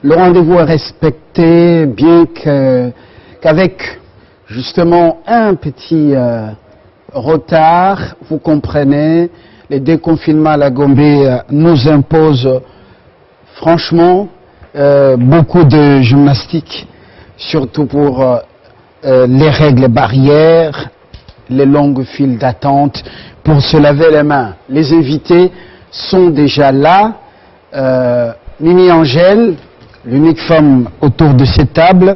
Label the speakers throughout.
Speaker 1: le rendez-vous est respecté, bien qu'avec justement un petit retard, vous comprenez, les déconfinements à la Gombe nous imposent franchement beaucoup de gymnastique, surtout pour les règles barrières, les longues files d'attente pour se laver les mains. Les invités sont déjà là. Mimi Angèle, l'unique femme autour de cette table,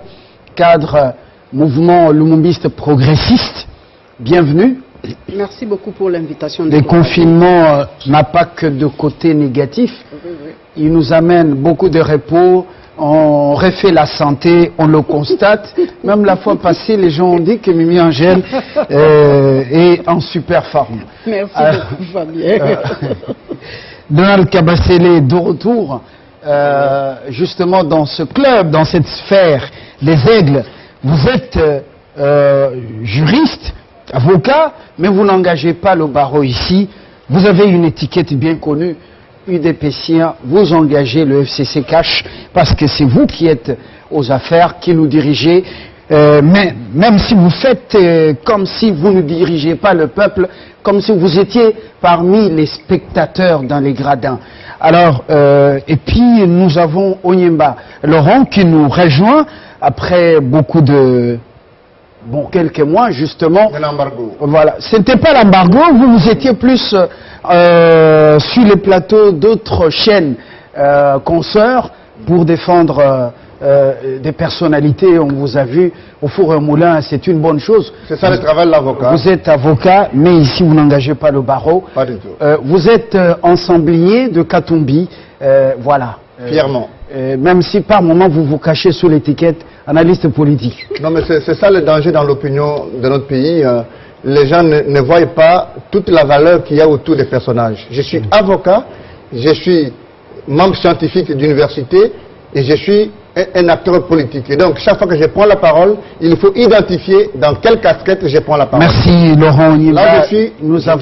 Speaker 1: cadre mouvement lumumbiste progressiste, bienvenue.
Speaker 2: Merci beaucoup pour l'invitation.
Speaker 1: Le confinement n'a pas que de côté négatif. Il nous amène beaucoup de repos. On refait la santé, on le constate. Même la fois passée, les gens ont dit que Mimi Angèle est en super forme.
Speaker 2: Merci beaucoup, Fabien.
Speaker 1: Donald Kabasele de retour, justement dans ce club, dans cette sphère des aigles. Vous êtes juriste, avocat, mais vous n'engagez pas le barreau ici. Vous avez une étiquette bien connue. UDPCien, vous engagez le FCC Cash parce que c'est vous qui êtes aux affaires, qui nous dirigez. Mais même si vous faites comme si vous ne dirigez pas le peuple, comme si vous étiez parmi les spectateurs dans les gradins. Alors, et puis nous avons Onyemba Laurent qui nous rejoint après beaucoup de... Bon, quelques mois, justement.
Speaker 3: De l'embargo.
Speaker 1: Voilà. C'était pas l'embargo, vous étiez plus sur les plateaux d'autres chaînes consoeurs pour défendre des personnalités. On vous a vu au four et au moulin, c'est une bonne chose.
Speaker 3: C'est ça le travail de l'avocat.
Speaker 1: Vous êtes avocat, mais ici vous n'engagez pas le barreau.
Speaker 3: Pas du tout.
Speaker 1: Vous êtes ensemblier de Katumbi, voilà.
Speaker 3: Fièrement.
Speaker 1: Même si par moment vous vous cachez sous l'étiquette analyste politique.
Speaker 3: Non, mais c'est ça le danger dans l'opinion de notre pays. Les gens ne voient pas toute la valeur qu'il y a autour des personnages. Je suis avocat, je suis membre scientifique d'université et je suis un acteur politique. Et donc, chaque fois que je prends la parole, il faut identifier dans quelle casquette je prends la parole.
Speaker 1: Merci Laurent Onyemba.
Speaker 3: Là, je suis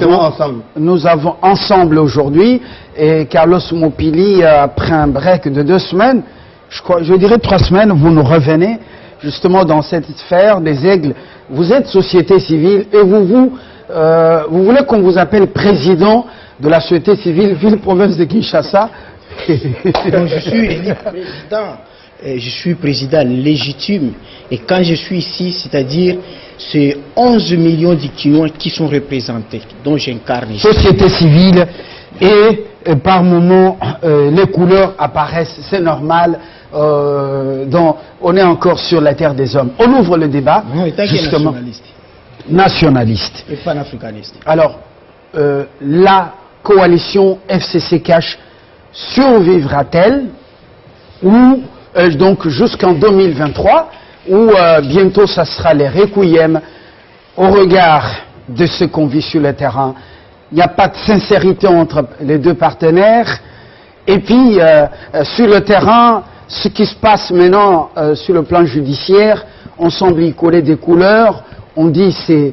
Speaker 3: ensemble.
Speaker 1: Nous avons ensemble aujourd'hui, et Carlos Mopili, après un break de 2 semaines, je dirais 3 semaines, vous nous revenez justement dans cette sphère des aigles. Vous êtes société civile et vous voulez qu'on vous appelle président de la société civile ville-province de Kinshasa.
Speaker 4: Donc, je suis élu président. Je suis président légitime et quand je suis ici, c'est-à-dire c'est 11 millions d'Ikions qui sont représentés, dont j'incarne ici.
Speaker 1: Société civile et par moments les couleurs apparaissent, c'est normal. Donc on est encore sur la terre des hommes. On ouvre le débat,
Speaker 4: non,
Speaker 1: justement.
Speaker 4: Nationaliste.
Speaker 1: Nationaliste.
Speaker 4: Et panafricaniste.
Speaker 1: Alors, la coalition FCC Cash survivra-t-elle ou donc jusqu'en 2023, où bientôt ça sera les requiem au regard de ce qu'on vit sur le terrain. Il n'y a pas de sincérité entre les deux partenaires. Et puis, sur le terrain, ce qui se passe maintenant sur le plan judiciaire, on semble y coller des couleurs. On dit c'est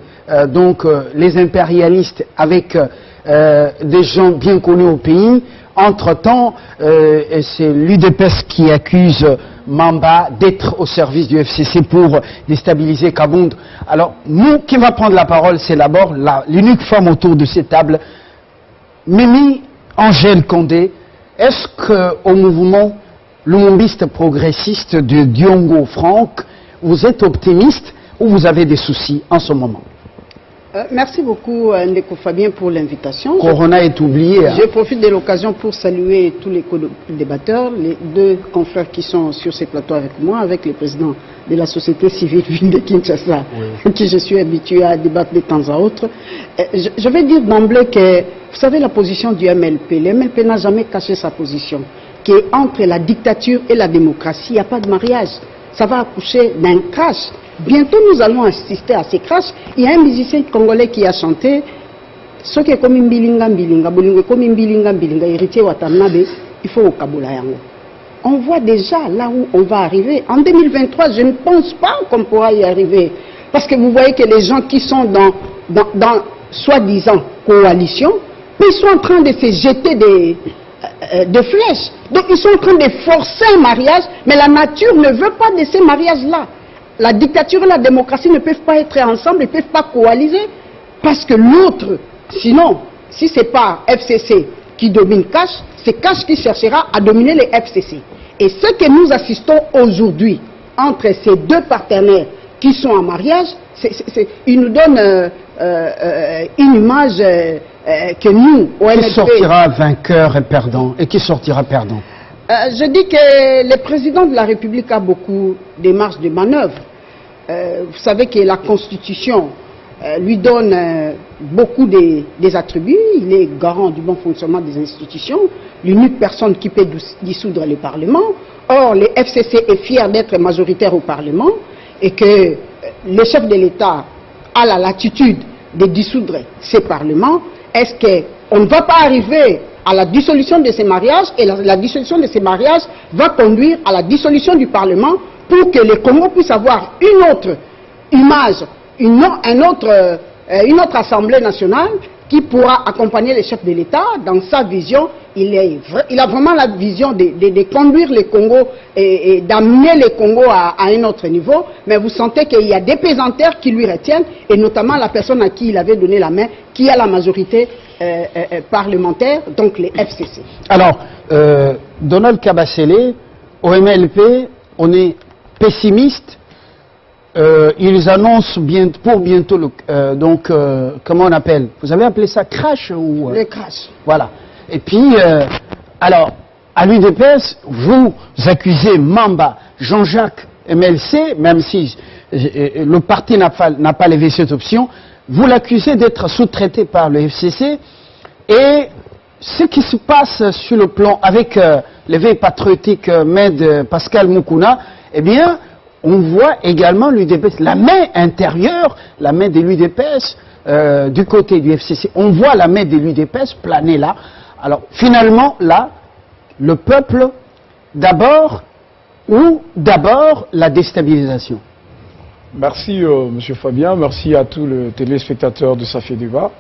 Speaker 1: donc les impérialistes avec des gens bien connus au pays. Entre-temps, c'est l'UDPS qui accuse Mamba d'être au service du FCC pour déstabiliser Kabound. Alors, nous, qui va prendre la parole, c'est d'abord l'unique femme autour de cette table, Mimi Angèle Condé. Est-ce qu'au mouvement lumumbiste progressiste de Diongo Franck, vous êtes optimiste ou vous avez des soucis en ce moment?
Speaker 2: Merci beaucoup, Ndeko Fabien, pour l'invitation.
Speaker 1: Corona est oublié.
Speaker 2: Je profite de l'occasion pour saluer tous les co-débatteurs, les 2 confrères qui sont sur ces plateaux avec moi, avec le président de la société civile ville de Kinshasa, qui je suis habitué à débattre de temps à autre. Je vais dire d'emblée que, vous savez, la position du MLP, le MLP n'a jamais caché sa position, qu'entre la dictature et la démocratie, il n'y a pas de mariage. Ça va accoucher d'un crash. Bientôt, nous allons assister à ces crashs. Il y a un musicien congolais qui a chanté ce qui est comme une bilinga, héritier Watanabe, il faut au Kaboula Yango. On voit déjà là où on va arriver. En 2023, je ne pense pas qu'on pourra y arriver. Parce que vous voyez que les gens qui sont dans soi-disant coalition, ils sont en train de se jeter de flèches. Donc ils sont en train de forcer un mariage, mais la nature ne veut pas de ces mariages-là. La dictature et la démocratie ne peuvent pas être ensemble, ne peuvent pas coaliser, parce que l'autre, sinon, si ce n'est pas FCC qui domine Cash, c'est Cash qui cherchera à dominer les FCC. Et ce que nous assistons aujourd'hui entre ces deux partenaires qui sont en mariage, ils nous donnent une image que nous, ONLP...
Speaker 1: Qui sortira vainqueur et perdant, et qui sortira perdant?
Speaker 2: Je dis que le président de la République a beaucoup de marge de manœuvre. Vous savez que la Constitution lui donne beaucoup des attributs. Il est garant du bon fonctionnement des institutions, l'unique personne qui peut dissoudre le Parlement. Or, le FCC est fier d'être majoritaire au Parlement et que le chef de l'État a la latitude de dissoudre ces parlements. Est-ce qu'on ne va pas arriver à la dissolution de ces mariages, et la dissolution de ces mariages va conduire à la dissolution du Parlement pour que le Congo puisse avoir une autre image, une autre Assemblée nationale qui pourra accompagner le chef de l'État dans sa vision. Il a vraiment la vision de conduire le Congo et d'amener le Congo à un autre niveau, mais vous sentez qu'il y a des pesanteurs qui lui retiennent, et notamment la personne à qui il avait donné la main, qui a la majorité parlementaire, donc les FCC.
Speaker 1: Alors, Donald Kabasele, au MLP, on est pessimiste. Ils annoncent pour bientôt, comment on appelle? Vous avez appelé ça crash ou
Speaker 2: Le crash.
Speaker 1: Voilà. Et puis, alors, à l'UDPS, vous accusez Mamba, Jean-Jacques MLC, même si le parti n'a pas levé cette option, vous l'accusez d'être sous-traité par le FCC. Et ce qui se passe sur le plan avec l'éveil patriotique Med Pascal Moukouna, eh bien, on voit également l'UDPS, la main intérieure, la main de l'UDPS du côté du FCC. On voit la main de l'UDPS planer là. Alors, finalement, là, le peuple, d'abord, ou d'abord la déstabilisation?
Speaker 5: Merci, Monsieur Fabien. Merci à tous les téléspectateurs de Safia Débat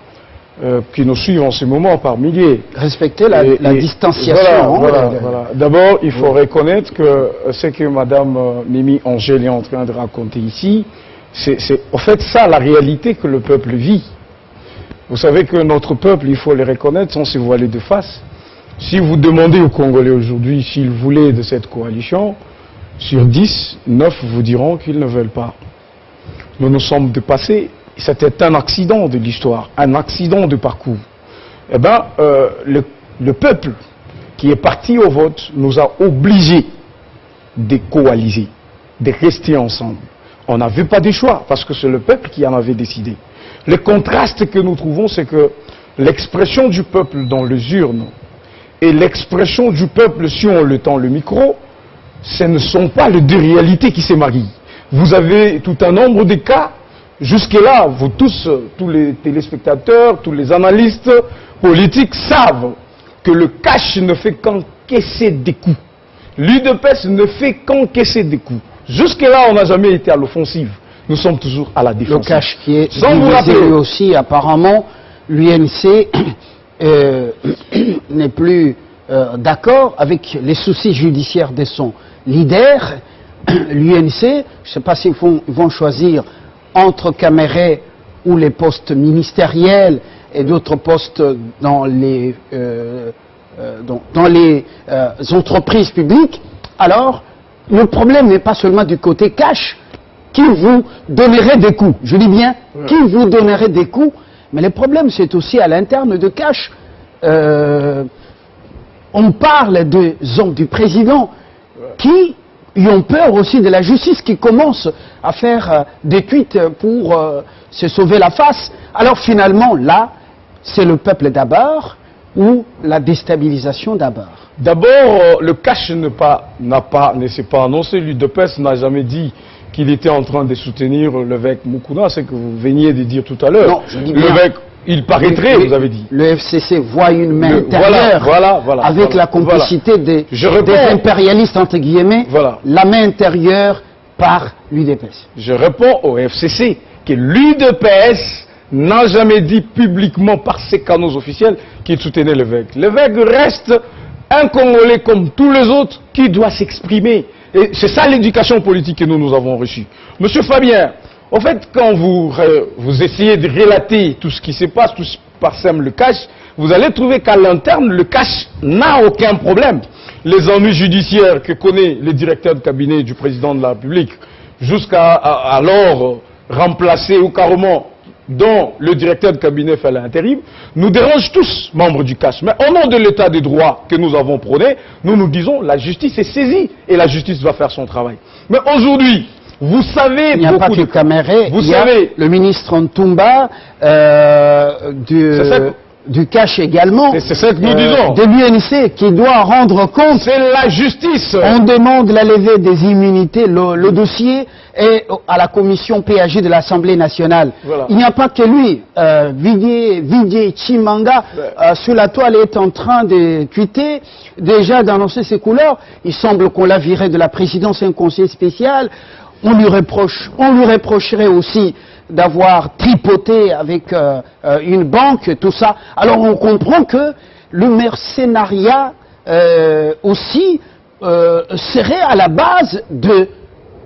Speaker 5: qui nous suivent en ce moment par milliers.
Speaker 1: Respecter la distanciation.
Speaker 5: Voilà. D'abord, il faut reconnaître que ce que Madame Mimi Angèle est en train de raconter ici, c'est en fait ça la réalité que le peuple vit. Vous savez que notre peuple, il faut le reconnaître sans se voiler de face. Si vous demandez aux Congolais aujourd'hui s'ils voulaient de cette coalition, sur 10, 9 vous diront qu'ils ne veulent pas. Nous nous sommes dépassés. C'était un accident de l'histoire, un accident de parcours. Eh bien, le peuple qui est parti au vote nous a obligés de coaliser, de rester ensemble. On n'avait pas de choix parce que c'est le peuple qui en avait décidé. Le contraste que nous trouvons, c'est que l'expression du peuple dans les urnes et l'expression du peuple si on le tend le micro, ce ne sont pas les deux réalités qui se marient. Vous avez tout un nombre de cas. Jusque-là, vous tous les téléspectateurs, tous les analystes politiques savent que le cash ne fait qu'encaisser des coups. L'UDPS ne fait qu'encaisser des coups. Jusque-là, on n'a jamais été à l'offensive. Nous sommes toujours à la défensive.
Speaker 1: Le cash qui est
Speaker 5: sans vous rappeler
Speaker 1: lui aussi, apparemment, l'UNC n'est plus d'accord avec les soucis judiciaires de son leader. L'UNC, je ne sais pas s'ils vont choisir entre Caméré ou les postes ministériels et d'autres postes dans les entreprises publiques. Alors, le problème n'est pas seulement du côté cash, qui vous donnerait des coups. Je dis bien, qui vous donnerait des coups, mais le problème c'est aussi à l'interne de cash. On parle des hommes du président qui ont peur aussi de la justice, qui commence à faire des tweets pour se sauver la face. Alors finalement, là, c'est le peuple d'abord ou la déstabilisation d'abord?
Speaker 5: D'abord, le cash ne s'est pas annoncé. L'UDPS n'a jamais dit qu'il était en train de soutenir l'évêque Moukouna, c'est que vous veniez de dire tout à l'heure.
Speaker 1: Non, je dis bien.
Speaker 5: L'évêque, il paraîtrait, vous avez dit.
Speaker 1: Le FCC voit une main intérieure avec la complicité des impérialistes, entre guillemets, la main intérieure par l'UDPS.
Speaker 5: Je réponds au FCC que l'UDPS n'a jamais dit publiquement par ses canaux officiels qu'il soutenait l'évêque. L'évêque reste un Congolais comme tous les autres qui doit s'exprimer. Et c'est ça l'éducation politique que nous avons reçue. Monsieur Fabien, en fait, quand vous essayez de relater tout ce qui se passe, tout ce qui parsème le cash, vous allez trouver qu'à l'interne, le cash n'a aucun problème. Les ennuis judiciaires que connaît le directeur de cabinet du président de la République, jusqu'à alors remplacer ou carrément dont le directeur de cabinet fait l'intérim, nous dérange tous, membres du cash. Mais au nom de l'état des droits que nous avons prôné, nous disons la justice est saisie et la justice va faire son travail. Mais aujourd'hui, vous savez...
Speaker 1: Il n'y a pas que Caméré, il y a le ministre Ntumba du cash également,
Speaker 5: c'est ça que nous disons.
Speaker 1: de l'UNC qui doit rendre compte.
Speaker 5: C'est la justice.
Speaker 1: On demande la levée des immunités. Le dossier est à la commission PAG de l'Assemblée nationale. Voilà. Il n'y a pas que lui. Vidier Chimanga, sur la toile, est en train de tweeter, déjà d'annoncer ses couleurs. Il semble qu'on l'a viré de la présidence, un conseiller spécial. On lui reprocherait aussi d'avoir tripoté avec une banque, tout ça. Alors on comprend que le mercenariat aussi serait à la base de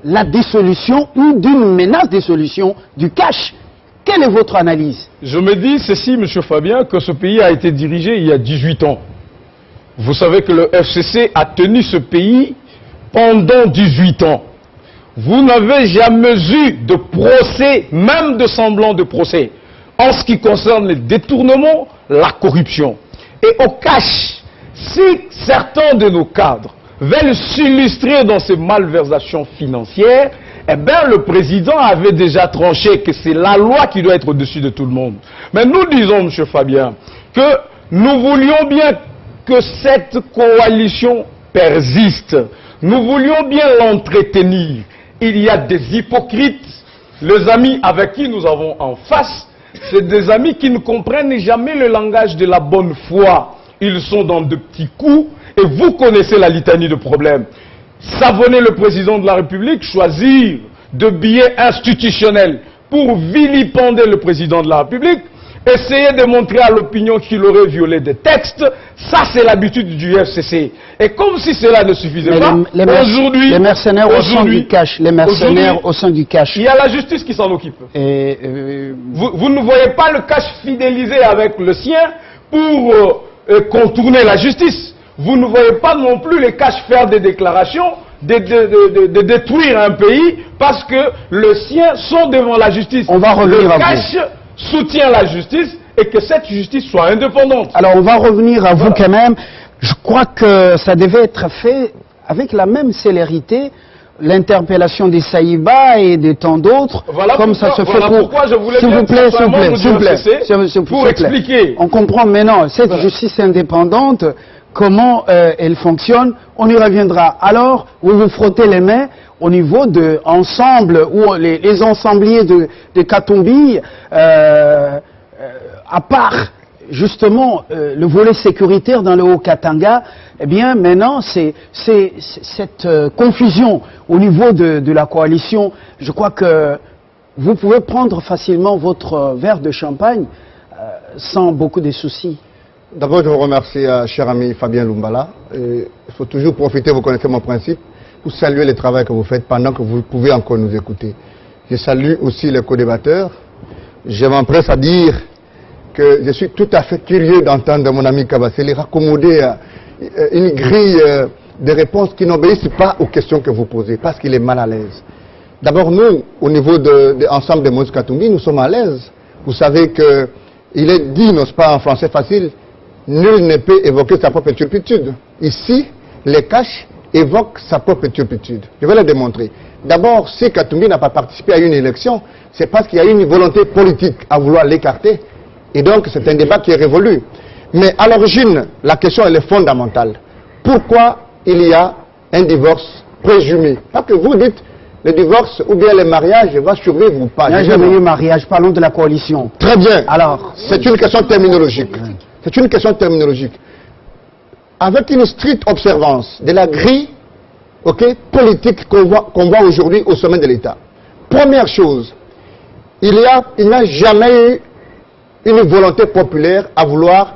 Speaker 1: la dissolution ou d'une menace de dissolution du cash. Quelle est votre analyse?
Speaker 5: Je me dis ceci, M. Fabien, que ce pays a été dirigé il y a 18 ans. Vous savez que le FCC a tenu ce pays pendant 18 ans. Vous n'avez jamais eu de procès, même de semblant de procès, en ce qui concerne les détournements, la corruption. Et au cash, si certains de nos cadres veulent s'illustrer dans ces malversations financières, eh bien le président avait déjà tranché que c'est la loi qui doit être au-dessus de tout le monde. Mais nous disons, M. Fabien, que nous voulions bien que cette coalition persiste. Nous voulions bien l'entretenir. Il y a des hypocrites, les amis avec qui nous avons en face, c'est des amis qui ne comprennent jamais le langage de la bonne foi. Ils sont dans de petits coups et vous connaissez la litanie de problèmes. Savonner le président de la République, choisir de billets institutionnels pour vilipender le président de la République, essayer de montrer à l'opinion qu'il aurait violé des textes, ça c'est l'habitude du FCC. Et comme si cela ne suffisait pas, aujourd'hui...
Speaker 1: Les mercenaires au sein du cash, les mercenaires au sein du cash.
Speaker 5: Il y a la justice qui s'en occupe. Vous ne voyez pas le cash fidélisé avec le sien pour contourner la justice. Vous ne voyez pas non plus les cash faire des déclarations, de détruire un pays parce que le sien sont devant la justice.
Speaker 1: On va revenir à vous.
Speaker 5: Soutient la justice et que cette justice soit indépendante.
Speaker 1: Alors on va revenir à vous quand même. Je crois que ça devait être fait avec la même célérité, l'interpellation des Saïba et de tant d'autres, comme ça se fait pour...
Speaker 5: S'il vous plaît, pour expliquer.
Speaker 1: On comprend maintenant cette justice indépendante, comment elle fonctionne, on y reviendra. Alors, vous vous frottez les mains au niveau de ensemble, ou les ensembliers de Katumbi, à part justement le volet sécuritaire dans le Haut-Katanga, eh bien maintenant c'est cette confusion au niveau de la coalition. Je crois que vous pouvez prendre facilement votre verre de champagne sans beaucoup de soucis.
Speaker 3: D'abord, je vous remercie, cher ami Fabien Lumbala. Il faut toujours profiter, vous connaissez mon principe, pour saluer le travail que vous faites pendant que vous pouvez encore nous écouter. Je salue aussi les co-débatteurs. Je m'empresse à dire que je suis tout à fait curieux d'entendre mon ami Kabasele raccommoder une grille de réponses qui n'obéissent pas aux questions que vous posez, parce qu'il est mal à l'aise. D'abord, nous, au niveau de l'ensemble de Moïse Katumbi, nous sommes à l'aise. Vous savez qu'il est dit, n'est-ce pas, en français facile, nul ne peut évoquer sa propre turpitude. Ici, les caches évoquent sa propre turpitude. Je vais le démontrer. D'abord, si Katumbi n'a pas participé à une élection, c'est parce qu'il y a une volonté politique à vouloir l'écarter. Et donc, c'est un débat qui est révolu. Mais à l'origine, la question, elle est fondamentale. Pourquoi il y a un divorce présumé? Parce que vous dites, le divorce ou bien le mariage va survivre ou pas.
Speaker 1: Il n'y a jamais eu mariage, parlons de la coalition.
Speaker 3: Très bien.
Speaker 1: Alors,
Speaker 3: c'est une question terminologique. C'est une question terminologique. Avec une stricte observance de la grille politique qu'on voit aujourd'hui au sommet de l'État. Première chose, il n'a jamais eu une volonté populaire à vouloir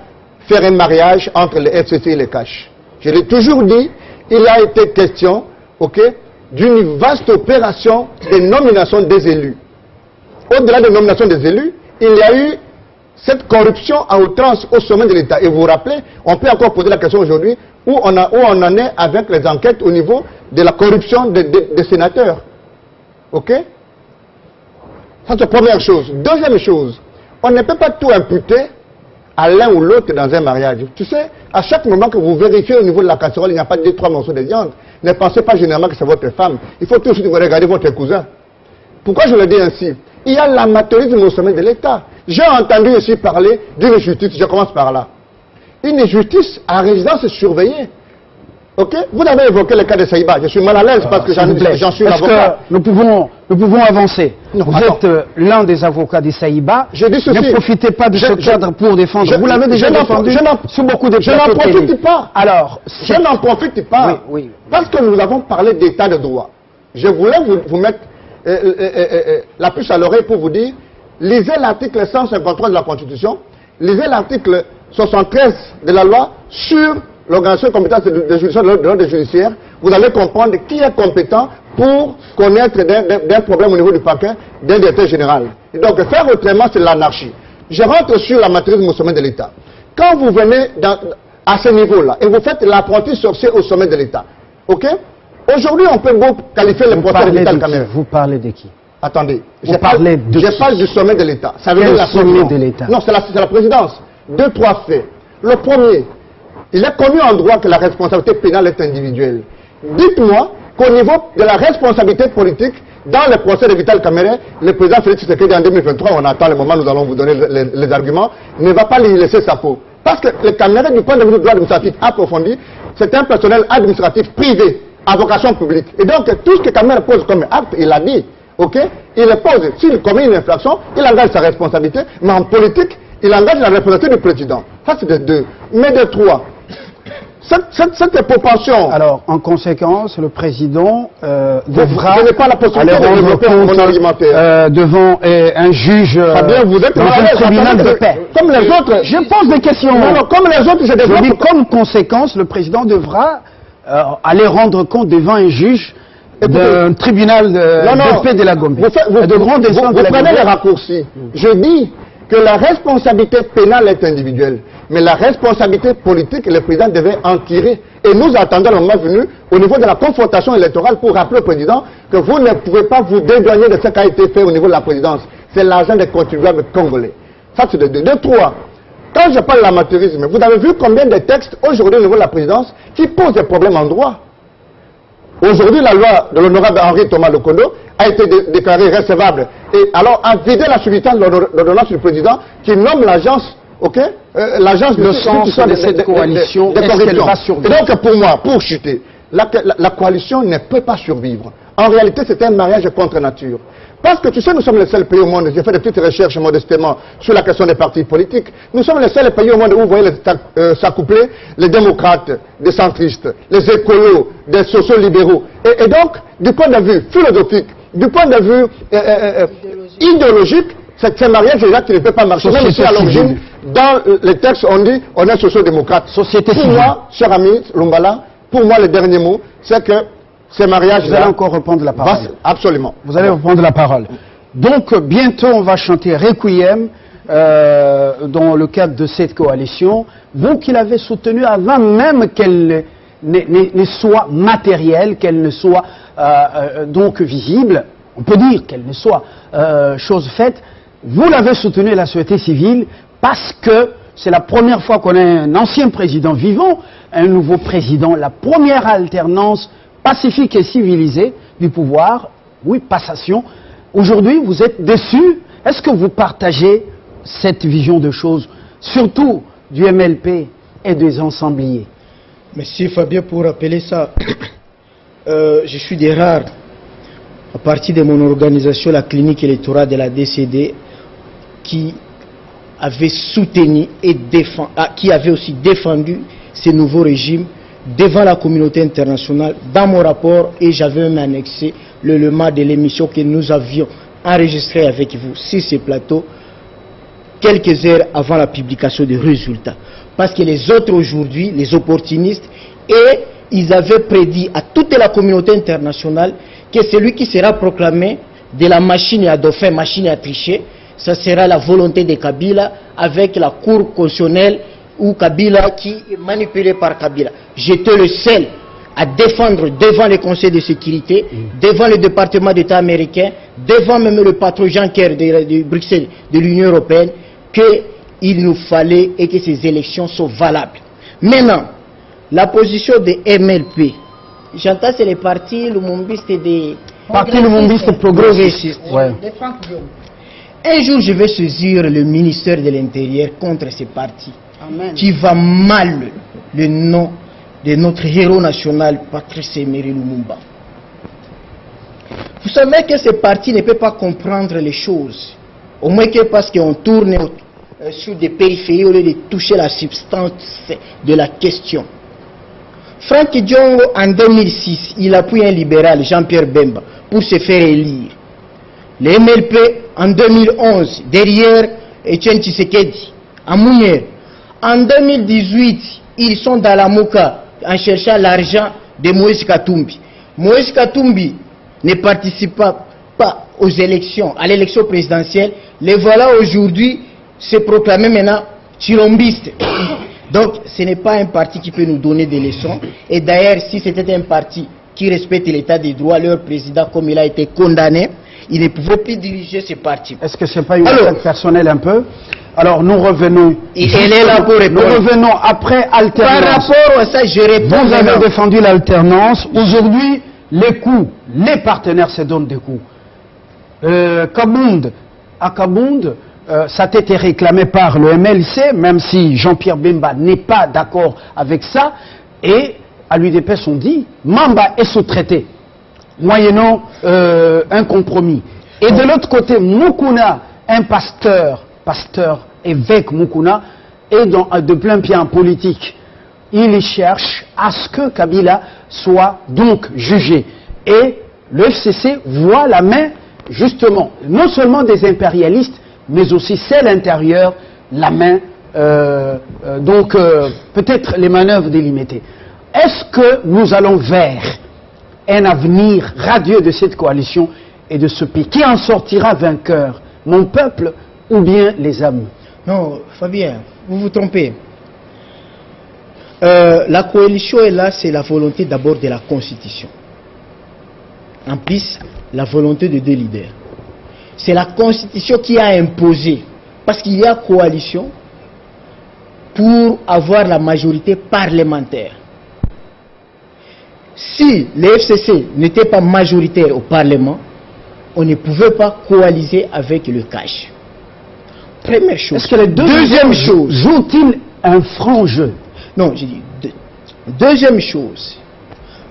Speaker 3: faire un mariage entre les FCC et les cash. Je l'ai toujours dit, il a été question, d'une vaste opération de nomination des élus. Au-delà de la nomination des élus, il y a eu cette corruption à outrance au sommet de l'État. Et vous vous rappelez, on peut encore poser la question aujourd'hui où on en est avec les enquêtes au niveau de la corruption des sénateurs. Ok? Ça, c'est la première chose. Deuxième chose, on ne peut pas tout imputer à l'un ou l'autre dans un mariage. Tu sais, à chaque moment que vous vérifiez au niveau de la casserole, il n'y a pas 2-3 morceaux de viande. Ne pensez pas généralement que c'est votre femme. Il faut tout de suite regarder votre cousin. Pourquoi je le dis ainsi? Il y a l'amateurisme au sommet de l'État. J'ai entendu ici parler d'une justice, je commence par là. Une justice à résidence surveillée. Ok? Vous avez évoqué le cas de Saïba. Je suis mal à l'aise parce que j'en suis l'avocat.
Speaker 1: Nous pouvons avancer.
Speaker 3: Non,
Speaker 1: vous êtes l'un des avocats des Saïba.
Speaker 3: Je dis ceci.
Speaker 1: Ne profitez pas de ce cadre pour défendre. Vous l'avez déjà défendu sur beaucoup de plateaux.
Speaker 3: Je n'en profite pas.
Speaker 1: Alors,
Speaker 3: je n'en profite pas.
Speaker 1: Oui.
Speaker 3: Parce que nous avons parlé d'état de droit. Je voulais vous mettre la puce à l'oreille pour vous dire, lisez l'article 153 de la Constitution, lisez l'article 73 de la loi sur l'organisation compétente de l'ordre judiciaire, vous allez comprendre qui est compétent pour connaître d'un problème au niveau du parquet, d'un directeur général. Et donc, faire autrement, c'est l'anarchie. Je rentre sur l'amateurisme au sommet de l'État. Quand vous venez à ce niveau-là, et vous faites l'apprenti sorcier au sommet de l'État, ok? Aujourd'hui, on peut beaucoup qualifier le procès de Vital Kamerhe.
Speaker 1: Vous parlez de qui?
Speaker 3: Attendez,
Speaker 1: je parle
Speaker 3: du sommet de l'État. Ça veut
Speaker 1: dire
Speaker 3: la
Speaker 1: sommet de l'État?
Speaker 3: Non, c'est la présidence. 2-3 faits. Le premier, il est connu en droit que la responsabilité pénale est individuelle. Dites-moi qu'au niveau de la responsabilité politique, dans le procès de Vital Kamerhe, le président Félix Tshisekedi en 2023, on attend le moment, nous allons vous donner les arguments, ne va pas lui laisser sa peau. Parce que le Kamerhe, du point de vue du droit administratif approfondi, c'est un personnel administratif privé, à vocation publique. Et donc, tout ce que Kamerhe pose comme acte, il a dit, ok, il le pose. S'il commet une infraction, il engage sa responsabilité, mais en politique, il engage la responsabilité du président. Ça, c'est de 2. Mais de 3. Cette propension.
Speaker 1: Alors, en conséquence, le président devra
Speaker 3: je n'ai pas la possibilité
Speaker 1: aller rendre compte devant un juge
Speaker 3: vous êtes
Speaker 1: dans un tribunal de paix.
Speaker 3: Comme les autres.
Speaker 1: Je pose des questions.
Speaker 3: Non, comme les autres, je
Speaker 1: dis comme conséquence, le président devra aller rendre compte devant un juge d'un tribunal de paix de la Gambie.
Speaker 3: Vous prenez les raccourcis. Je dis que la responsabilité pénale est individuelle, mais la responsabilité politique, le président devait en tirer. Et nous attendons le moment venu, au niveau de la confrontation électorale, pour rappeler au président que vous ne pouvez pas vous dédouaner de ce qui a été fait au niveau de la présidence. C'est l'argent des contribuables congolais. Ça, c'est de 3. Quand je parle de l'amateurisme, vous avez vu combien de textes aujourd'hui au niveau de la présidence qui posent des problèmes en droit. Aujourd'hui, la loi de l'honorable Henri Thomas Lokondo a été déclarée recevable. Et alors, a vidé la substance de l'ordonnance du président qui nomme l'agence, l'agence
Speaker 1: de sens de cette coalition, est-ce qu'elle va survivre?
Speaker 3: Et donc, pour moi, pour chuter, la coalition ne peut pas survivre. En réalité, c'est un mariage contre nature. Parce que tu sais, nous sommes les seuls pays au monde, j'ai fait des petites recherches modestement sur la question des partis politiques, nous sommes les seuls pays au monde où vous voyez s'accoupler les démocrates, des centristes, les écolos, des sociaux-libéraux. Et donc, du point de vue philosophique, du point de vue idéologique, c'est un mariage là qui ne peut pas marcher. Même si à l'origine, dans les textes, on dit on est social-démocrate. Pour moi, cher ami Lumbala, pour moi, le dernier mot, c'est que ces mariages-là...
Speaker 1: Vous allez encore reprendre la parole.
Speaker 3: Absolument.
Speaker 1: Vous allez reprendre la parole. Donc, bientôt, on va chanter Requiem dans le cadre de cette coalition. Vous qui l'avez soutenue avant même qu'elle ne soit matérielle, qu'elle ne soit donc visible, on peut dire qu'elle ne soit chose faite, vous l'avez soutenue, la société civile, parce que c'est la première fois qu'on a un ancien président vivant, un nouveau président, la première alternance pacifique et civilisée du pouvoir, oui, passation. Aujourd'hui, vous êtes déçus. Est-ce que vous partagez cette vision de choses, surtout du MLP et des ensembliers?
Speaker 4: Merci Fabien pour rappeler ça. Je suis des rares, à partir de mon organisation, la clinique électorale de la DCD, qui avait soutenu et qui avait aussi défendu ces nouveaux régimes devant la communauté internationale dans mon rapport, et j'avais même annexé le lema de l'émission que nous avions enregistré avec vous sur ces plateaux quelques heures avant la publication des résultats. Parce que les autres aujourd'hui, les opportunistes, Et ils avaient prédit à toute la communauté internationale que celui qui sera proclamé de la machine à dauphin, machine à tricher, ça sera la volonté de Kabila avec la cour constitutionnelle ou Kabila qui est manipulé par Kabila. J'étais le seul à défendre devant le Conseil de sécurité, devant le département d'État américain, devant même le patron Jean Kerr de Bruxelles, de l'Union européenne, qu'il nous fallait et que ces élections sont valables. Maintenant, la position de MLP, j'entends c'est les partis lumumbistes des...
Speaker 1: Parti lumumbiste progressiste. Ouais.
Speaker 4: Un jour, je vais saisir le ministère de l'Intérieur contre ces partis
Speaker 2: Amen.
Speaker 4: qui va mal le nom de notre héros national, Patrice Emery Lumumba. Vous savez que ce parti ne peut pas comprendre les choses, au moins que parce qu'on tourne sur des périphéries au lieu de toucher la substance de la question. Franck Diongo, en 2006, il appuie un libéral, Jean-Pierre Bemba, pour se faire élire. Les MLP, en 2011, derrière Etienne Tshisekedi, à Mounier. En 2018, ils sont dans la Mouka, en cherchant l'argent de Moïse Katumbi. Moïse Katumbi ne participe pas aux élections, à l'élection présidentielle. Les voilà aujourd'hui se proclamer maintenant chilombistes. Donc, ce n'est pas un parti qui peut nous donner des leçons. Et d'ailleurs, si c'était un parti qui respecte l'état des droits, leur président, comme il a été condamné, il ne pouvait plus diriger ce parti.
Speaker 1: Est-ce que ce n'est pas une attaque personnelle un peu? Alors, nous revenons.
Speaker 4: Elle est là pour répondre.
Speaker 1: Nous revenons après alternance.
Speaker 4: Par rapport à ça, je réponds.
Speaker 1: Vous avez défendu l'alternance. Aujourd'hui, les coups, les partenaires se donnent des coups. À Kabound, ça a été réclamé par le MLC, même si Jean-Pierre Bemba n'est pas d'accord avec ça. Et à l'UDPS, on dit, Mamba est sous-traité, moyennant un compromis. Et de l'autre côté, Mukuna, un pasteur, évêque Mukuna, est de plein pied en politique. Il cherche à ce que Kabila soit donc jugé. Et le FCC voit la main, justement, non seulement des impérialistes, mais aussi celle intérieure, la main, peut-être les manœuvres délimitées. Est-ce que nous allons vers un avenir radieux de cette coalition et de ce pays? Qui en sortira vainqueur? Mon peuple ou bien les âmes?
Speaker 4: Non, Fabien, vous vous trompez. La coalition est là, c'est la volonté d'abord de la Constitution. En plus, la volonté de deux leaders. C'est la Constitution qui a imposé, parce qu'il y a coalition, pour avoir la majorité parlementaire. Si les FCC n'étaient pas majoritaires au Parlement, on ne pouvait pas coaliser avec le CAJ. Première chose.
Speaker 1: Est-ce que les deuxième chose jouent-ils un franc jeu?
Speaker 4: Non, j'ai dit. Deuxième chose,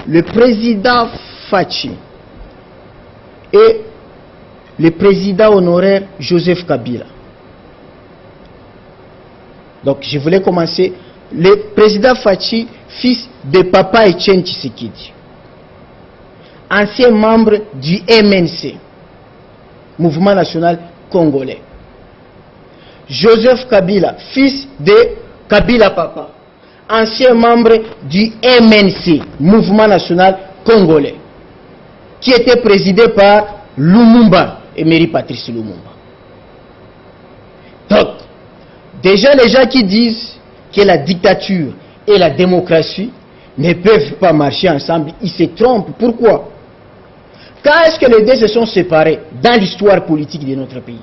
Speaker 4: le président Fachi et le président honoraire Joseph Kabila. Donc, je voulais commencer. Le président Fachi, fils de papa Etienne Tshisekedi, ancien membre du MNC, Mouvement National Congolais. Joseph Kabila, fils de Kabila papa, ancien membre du MNC, Mouvement National Congolais, qui était présidé par Lumumba, Emery Patrice Lumumba. Donc, déjà les gens qui disent que la dictature et la démocratie ne peuvent pas marcher ensemble, ils se trompent. Pourquoi? Quand est-ce que les deux se sont séparés dans l'histoire politique de notre pays?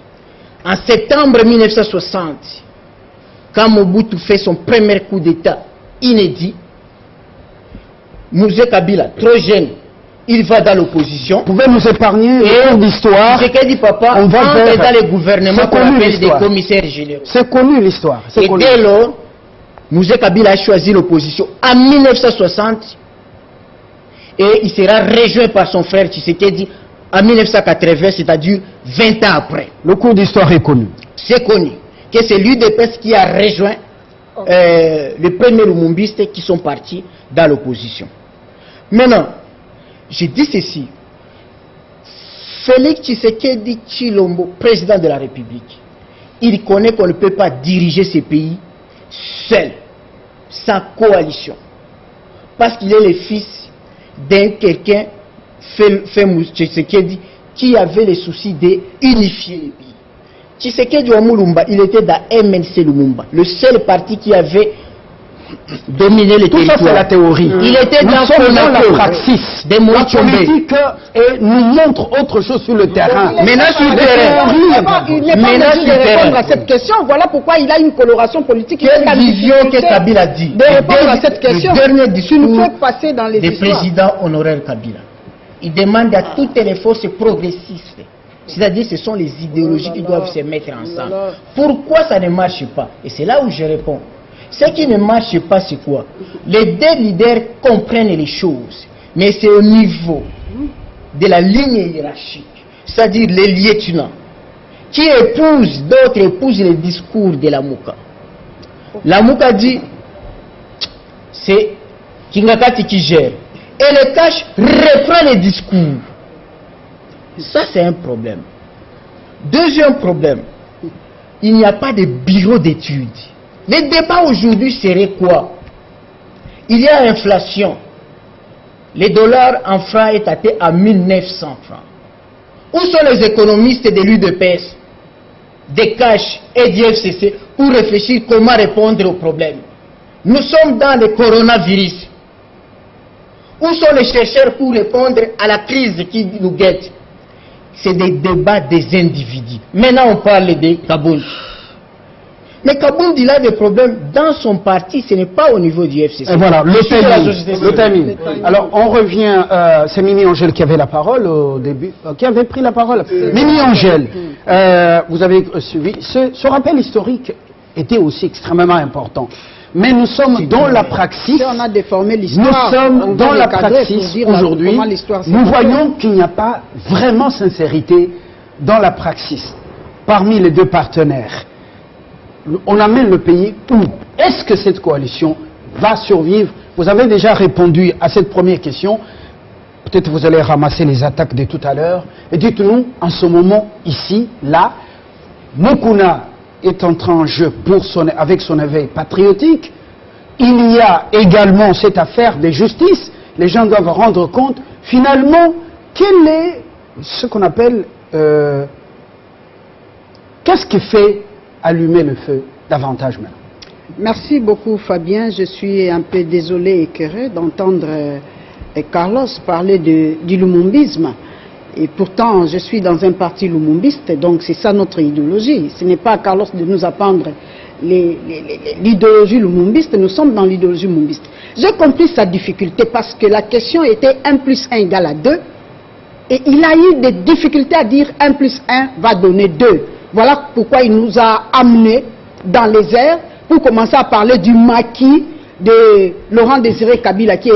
Speaker 4: En septembre 1960, quand Mobutu fait son premier coup d'État inédit, Mouzé Kabila, trop jeune, il va dans l'opposition.
Speaker 1: Vous pouvez nous épargner le cours d'histoire?
Speaker 4: Ce qu'a dit papa,
Speaker 1: on va
Speaker 4: entre dans le gouvernement qu'on appelle des commissaires généraux.
Speaker 1: C'est connu l'histoire.
Speaker 4: Et dès lors, Mouzé Kabila a choisi l'opposition en 1960 et il sera rejoint par son frère Tshisekedi en 1980, c'est-à-dire 20 ans après.
Speaker 1: Le cours d'histoire est connu.
Speaker 4: C'est connu que c'est l'UDPS qui a rejoint les premiers lumumbistes qui sont partis dans l'opposition. Maintenant, je dis ceci. Félix Tshisekedi Tshilombo, président de la République, il connaît qu'on ne peut pas diriger ce pays seul, sans coalition. parce qu'il est le fils d'un quelqu'un, Tshisekedi, qui avait le souci d'unifier le pays. Tshisekedi Wamulumba, il était dans MNC Lumumba, le seul parti qui avait dominé le territoire.
Speaker 1: Tout ça, c'est la théorie.
Speaker 4: Il était
Speaker 1: nous
Speaker 4: dans
Speaker 1: sommes dans la praxis. La politique nous montre autre chose sur le terrain.
Speaker 4: Maintenant, sur le terrain,
Speaker 2: il n'est pas obligé de répondre à cette question. Voilà pourquoi il a une coloration politique.
Speaker 4: Quelle vision que Kabila dit
Speaker 2: de répondre à cette question.
Speaker 4: Le dernier discours
Speaker 2: passer dans les
Speaker 4: du président honoraire Kabila. Il demande à toutes les forces progressistes, c'est-à-dire ce sont les idéologies qui doivent se mettre ensemble. Pourquoi ça ne marche pas? Et c'est là où je réponds. Ce qui ne marche pas, c'est quoi? Les deux leaders comprennent les choses, mais c'est au niveau de la ligne hiérarchique, c'est-à-dire les lieutenants, qui épousent, d'autres épousent les discours de la Mouka. La Mouka dit, c'est Kingakati qui gère. Et le cash reprend les discours. Ça, c'est un problème. Deuxième problème, il n'y a pas de bureau d'études. Le débat aujourd'hui serait quoi? Il y a inflation. Le dollar en francs est atteint à 1900 francs. Où sont les économistes de l'UDPS, des cash et du FCC pour réfléchir comment répondre aux problèmes? Nous sommes dans le coronavirus. Où sont les chercheurs pour répondre à la crise qui nous guette? C'est des débats des individus. Maintenant, on parle de Kaboul. Mais Kaboul, il a des problèmes dans son parti, ce n'est pas au niveau du FCC.
Speaker 1: Et voilà, le timing. Alors, on revient, c'est Mimi Angèle qui avait la parole au début, qui avait pris la parole. Mimi Angèle, vous avez suivi, ce rappel historique était aussi extrêmement important. Mais nous sommes dans la praxis,
Speaker 2: on a déformé l'histoire.
Speaker 1: Nous sommes dans la praxis aujourd'hui. Nous voyons qu'il n'y a pas vraiment sincérité dans la praxis parmi les deux partenaires. On amène le pays où? Est-ce que cette coalition va survivre? Vous avez déjà répondu à cette première question. Peut-être vous allez ramasser les attaques de tout à l'heure. Et dites-nous, en ce moment, ici, là, Mukuna est entré en jeu avec son éveil patriotique. Il y a également cette affaire de justice. Les gens doivent rendre compte. Finalement, quel est ce qu'on appelle... qu'est-ce qui fait allumer le feu davantage maintenant?
Speaker 2: Merci beaucoup Fabien. Je suis un peu désolé et écœuré d'entendre Carlos parler du lumumbisme. Et pourtant, je suis dans un parti lumumbiste, donc c'est ça notre idéologie. Ce n'est pas à Carlos de nous apprendre l'idéologie lumumbiste, nous sommes dans l'idéologie lumumbiste. J'ai compris sa difficulté parce que la question était 1 plus 1 égale à 2. Et il a eu des difficultés à dire 1 plus 1 va donner 2. Voilà pourquoi il nous a amenés dans les airs pour commencer à parler du maquis de Laurent Désiré Kabila qui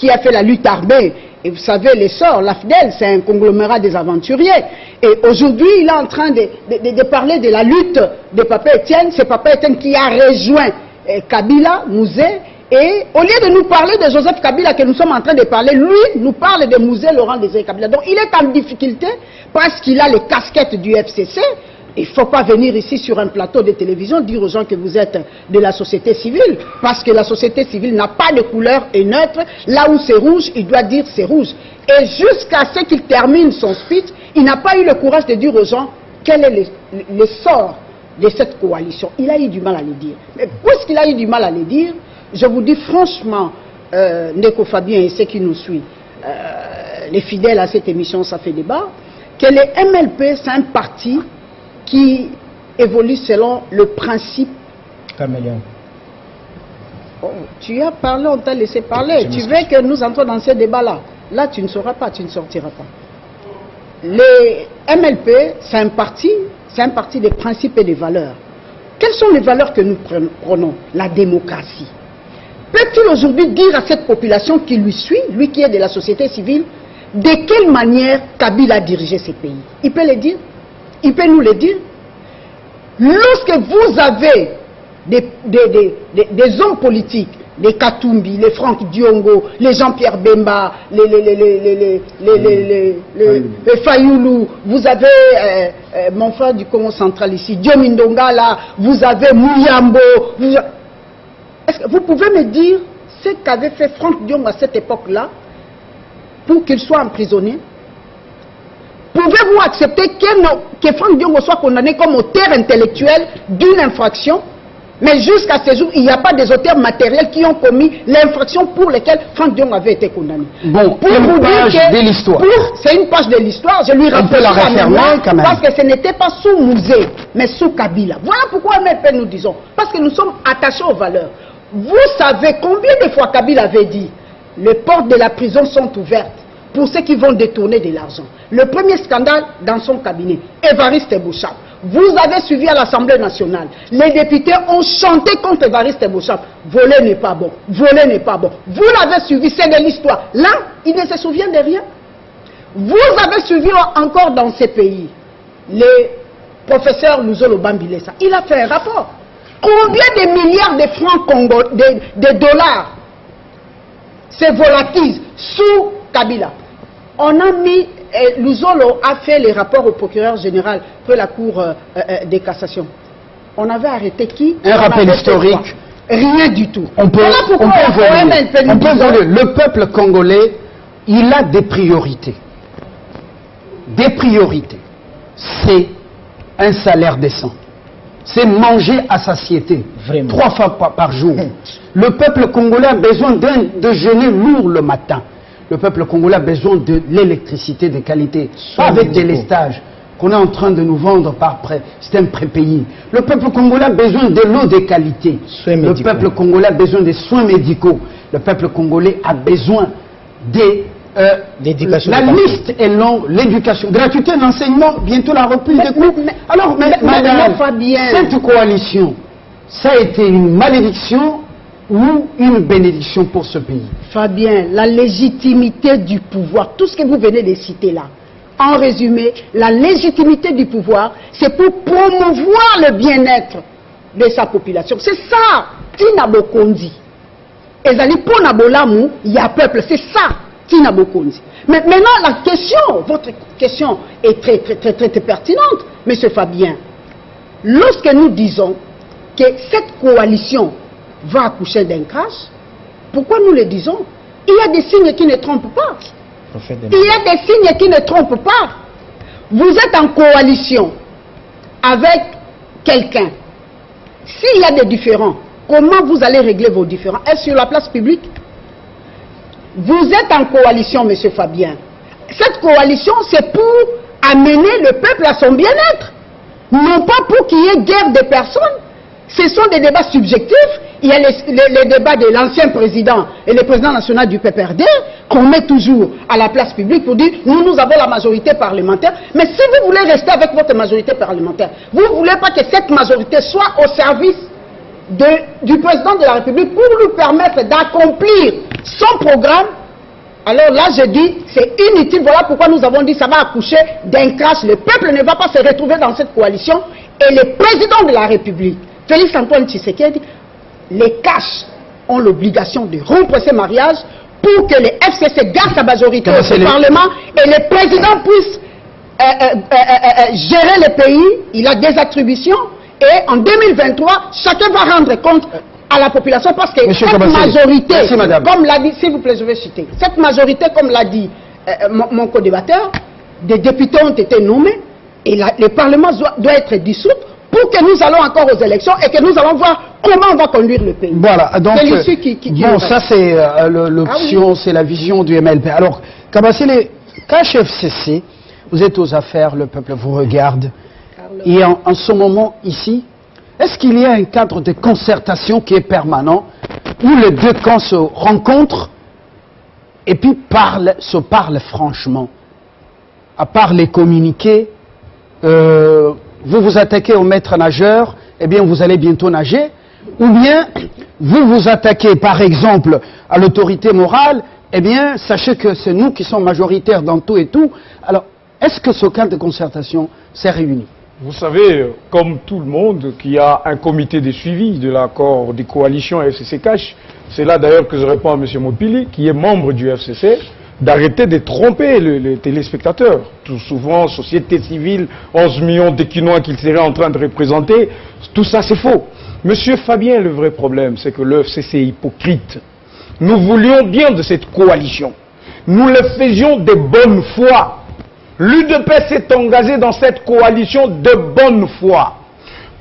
Speaker 2: a fait la lutte armée. Et vous savez, les sorts, l'AFDEL, c'est un conglomérat des aventuriers. Et aujourd'hui, il est en train de parler de la lutte de Papa Étienne. C'est Papa Étienne qui a rejoint Kabila, Mouzé. Et au lieu de nous parler de Joseph Kabila que nous sommes en train de parler, lui nous parle de Mouzé, Laurent Désiré Kabila. Donc il est en difficulté parce qu'il a les casquettes du FCC. Il ne faut pas venir ici sur un plateau de télévision dire aux gens que vous êtes de la société civile, parce que la société civile n'a pas de couleur et neutre. Là où c'est rouge, il doit dire c'est rouge. Et jusqu'à ce qu'il termine son speech, il n'a pas eu le courage de dire aux gens quel est le sort de cette coalition. Il a eu du mal à le dire. Mais puisqu'il a eu du mal à le dire, je vous dis franchement, Ndeko Fabien et ceux qui nous suivent, les fidèles à cette émission, ça fait débat, que le MLP, c'est un parti qui évolue selon le principe
Speaker 4: caméléon.
Speaker 2: Oh, tu as parlé, on t'a laissé parler. Tu veux que nous entrons dans ce débat-là? Là, tu ne sauras pas, tu ne sortiras pas. Le MLP, c'est un parti des principes et des valeurs. Quelles sont les valeurs que nous prenons? La démocratie. Peut-il aujourd'hui dire à cette population qui lui suit, lui qui est de la société civile, de quelle manière Kabila a dirigé ces pays? Il peut le dire? Il peut nous le dire. Lorsque vous avez des hommes politiques, les Katumbi, les Franck Diongo, les Jean-Pierre Bemba, les Fayoulou, vous avez mon frère du Congo central ici, Diomindonga là, vous avez Mouyambo. Est-ce que vous pouvez me dire ce qu'avait fait Franck Diongo à cette époque-là pour qu'il soit emprisonné? Pouvez-vous accepter que Franck Diongo soit condamné comme auteur intellectuel d'une infraction, mais jusqu'à ce jour, il n'y a pas des auteurs matériels qui ont commis l'infraction pour lesquelles Franck Diongo avait été condamné?
Speaker 1: Bon, pour une page de l'histoire.
Speaker 2: C'est une page de l'histoire, je lui rappelle
Speaker 1: la référer quand même.
Speaker 2: parce que ce n'était pas sous Mouzé, mais sous Kabila. Voilà pourquoi MLP nous disons, parce que nous sommes attachés aux valeurs. Vous savez combien de fois Kabila avait dit, les portes de la prison sont ouvertes pour ceux qui vont détourner de l'argent. Le premier scandale dans son cabinet, Évariste Bouchab. Vous avez suivi à l'Assemblée nationale. Les députés ont chanté contre Évariste Bouchab. Voler n'est pas bon. Voler n'est pas bon. Vous l'avez suivi, c'est de l'histoire. Là, il ne se souvient de rien. Vous avez suivi encore dans ces pays le professeur Luzolo Bambilesa. Il a fait un rapport. Combien de milliards de francs congolais, de dollars se volatilisent sous Kabila? On a mis, Luzolo a fait les rapports au procureur général pour la Cour de cassation. On avait arrêté qui?
Speaker 1: Un rappel historique.
Speaker 2: Rien du tout.
Speaker 1: On peut évoluer. Le peuple congolais, il a des priorités. Des priorités. C'est un salaire décent. C'est manger à satiété.
Speaker 4: Vraiment.
Speaker 1: 3 fois par jour. Le peuple congolais a besoin d'un déjeuner lourd le matin. Le peuple congolais a besoin de l'électricité de qualité, pas avec des lestages qu'on est en train de nous vendre par système prépayé. Le peuple congolais a besoin de l'eau de qualité. Le peuple congolais a besoin des soins médicaux. Le peuple congolais a besoin d'éducation. La liste est longue, l'éducation, gratuité, l'enseignement, bientôt la reprise des cours. Alors, madame, cette coalition, ça a été une malédiction ou une bénédiction pour ce pays?
Speaker 2: Fabien, la légitimité du pouvoir, tout ce que vous venez de citer là, en résumé, la légitimité du pouvoir, c'est pour promouvoir le bien-être de sa population. C'est ça, Tina Bokondi. Ezali pona bolamu, il y a peuple, c'est ça, Tina Bokondi. Mais maintenant, la question, votre question est très pertinente, monsieur Fabien. Lorsque nous disons que cette coalition va accoucher d'un crash, pourquoi nous le disons? Il y a des signes qui ne trompent pas. Il y a des signes qui ne trompent pas. Vous êtes en coalition avec quelqu'un. S'il y a des différends, comment vous allez régler vos différends? Est-ce sur la place publique? Vous êtes en coalition, monsieur Fabien. Cette coalition, c'est pour amener le peuple à son bien-être. Non pas pour qu'il y ait guerre des personnes. Ce sont des débats subjectifs. Il y a les débats de l'ancien président et le président national du PPRD qu'on met toujours à la place publique pour dire nous avons la majorité parlementaire. Mais si vous voulez rester avec votre majorité parlementaire, vous ne voulez pas que cette majorité soit au service du président de la République pour lui permettre d'accomplir son programme. Alors là, je dis, c'est inutile. Voilà pourquoi nous avons dit ça va accoucher d'un crash. Le peuple ne va pas se retrouver dans cette coalition. Et le président de la République, Félix Antoine Tshisekedi, les caches ont l'obligation de rompre ces mariages pour que le FCC garde sa majorité au Parlement et le président puisse gérer le pays. Il a des attributions et en 2023, chacun va rendre compte à la population parce que cette majorité, comme l'a dit, s'il vous plaît, je vais citer, cette majorité, comme l'a dit mon co-débatteur, des députés ont été nommés et le Parlement doit être dissout pour que nous allons encore aux élections et que nous allons voir comment on va conduire le pays.
Speaker 1: Voilà, donc, bon, ça c'est l'option, c'est la vision du MLP. Alors, Kabassele, KHFCC, vous êtes aux affaires, le peuple vous regarde, et en ce moment ici, est-ce qu'il y a un cadre de concertation qui est permanent, où les deux camps se rencontrent et puis se parlent franchement? À part les communiqués, vous vous attaquez au maître nageur, eh bien vous allez bientôt nager, ou bien vous vous attaquez par exemple à l'autorité morale, eh bien sachez que c'est nous qui sommes majoritaires dans tout et tout. Alors, est-ce que ce cadre de concertation s'est réuni?
Speaker 5: Vous savez, comme tout le monde, qu'il y a un comité de suivi de l'accord des coalitions FCC-CACH. C'est là d'ailleurs que je réponds à M. Mopili, qui est membre du FCC, d'arrêter de tromper les téléspectateurs. Tout souvent, société civile, 11 millions de Quinois qu'il serait en train de représenter, tout ça c'est faux. Monsieur Fabien, le vrai problème, c'est que le FCC est hypocrite. nous voulions bien de cette coalition. Nous le faisions de bonne foi. L'UDPS s'est engagé dans cette coalition de bonne foi.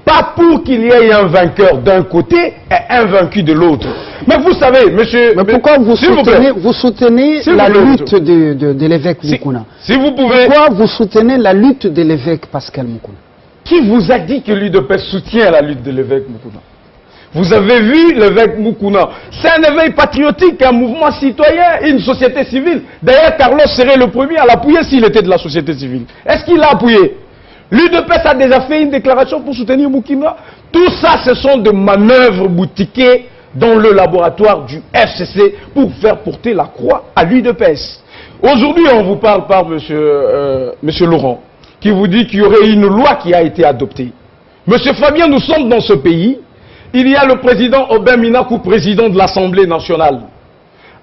Speaker 5: Pas pour qu'il y ait un vainqueur d'un côté et un vaincu de l'autre. Mais vous savez, monsieur...
Speaker 1: Mais pourquoi vous soutenez la lutte de l'évêque Moukouna?
Speaker 5: Si vous pouvez...
Speaker 1: Pourquoi vous soutenez la lutte de l'évêque Pascal Moukouna?
Speaker 5: Qui vous a dit que l'UDPS soutient la lutte de l'évêque Moukouna? Vous avez vu l'évêque Moukouna. C'est un éveil patriotique, un mouvement citoyen, une société civile. D'ailleurs, Carlos serait le premier à l'appuyer s'il était de la société civile. Est-ce qu'il l'a appuyé? L'UDPS a déjà fait une déclaration pour soutenir Moukouna. Tout ça, ce sont des manœuvres boutiquées dans le laboratoire du FCC pour faire porter la croix à l'UDPS. Aujourd'hui, on vous parle par monsieur Laurent, qui vous dit qu'il y aurait une loi qui a été adoptée. Monsieur Fabien, nous sommes dans ce pays. Il y a le président Aubin Minakou, président de l'Assemblée nationale.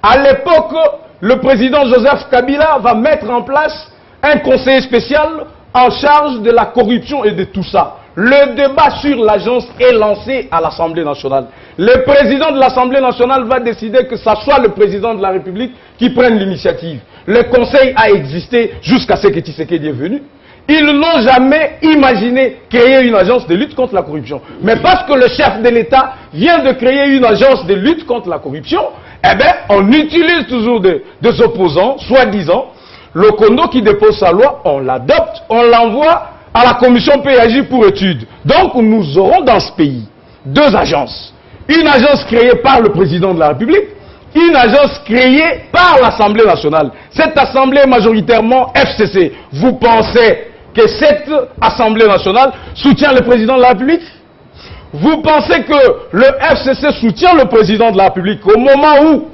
Speaker 5: À l'époque, le président Joseph Kabila va mettre en place un conseiller spécial en charge de la corruption et de tout ça. Le débat sur l'agence est lancé à l'Assemblée nationale. Le président de l'Assemblée nationale va décider que ce soit le président de la République qui prenne l'initiative. Le conseil a existé jusqu'à ce que Tshisekedi est venu. Ils n'ont jamais imaginé créer une agence de lutte contre la corruption. Mais parce que le chef de l'État vient de créer une agence de lutte contre la corruption, eh bien, on utilise toujours des opposants, soi-disant. Le Kondo qui dépose sa loi, on l'adopte, on l'envoie à la commission PAJ pour étude. Donc, nous aurons dans ce pays deux agences. Une agence créée par le président de la République, une agence créée par l'Assemblée nationale. Cette assemblée est majoritairement FCC. Vous pensez que cette Assemblée nationale soutient le président de la République? Vous pensez que le FCC soutient le président de la République au moment où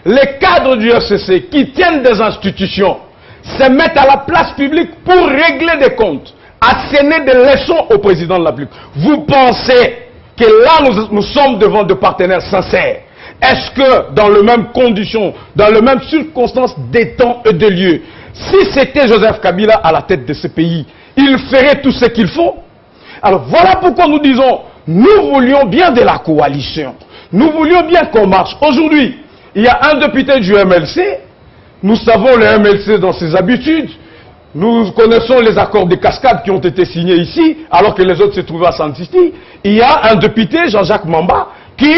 Speaker 5: les cadres du FCC qui tiennent des institutions se mettent à la place publique pour régler des comptes, asséner des leçons au président de la République? Vous pensez que là nous sommes devant des partenaires sincères? Est-ce que dans les mêmes conditions, dans les mêmes circonstances des temps et des lieux, si c'était Joseph Kabila à la tête de ce pays, il ferait tout ce qu'il faut? Alors voilà pourquoi nous disons, nous voulions bien de la coalition. Nous voulions bien qu'on marche. Aujourd'hui, il y a un député du MLC. Nous savons le MLC dans ses habitudes. Nous connaissons les accords de cascade qui ont été signés ici, alors que les autres se trouvaient à Saint-Titi. Il y a un député, Jean-Jacques Mamba, qui...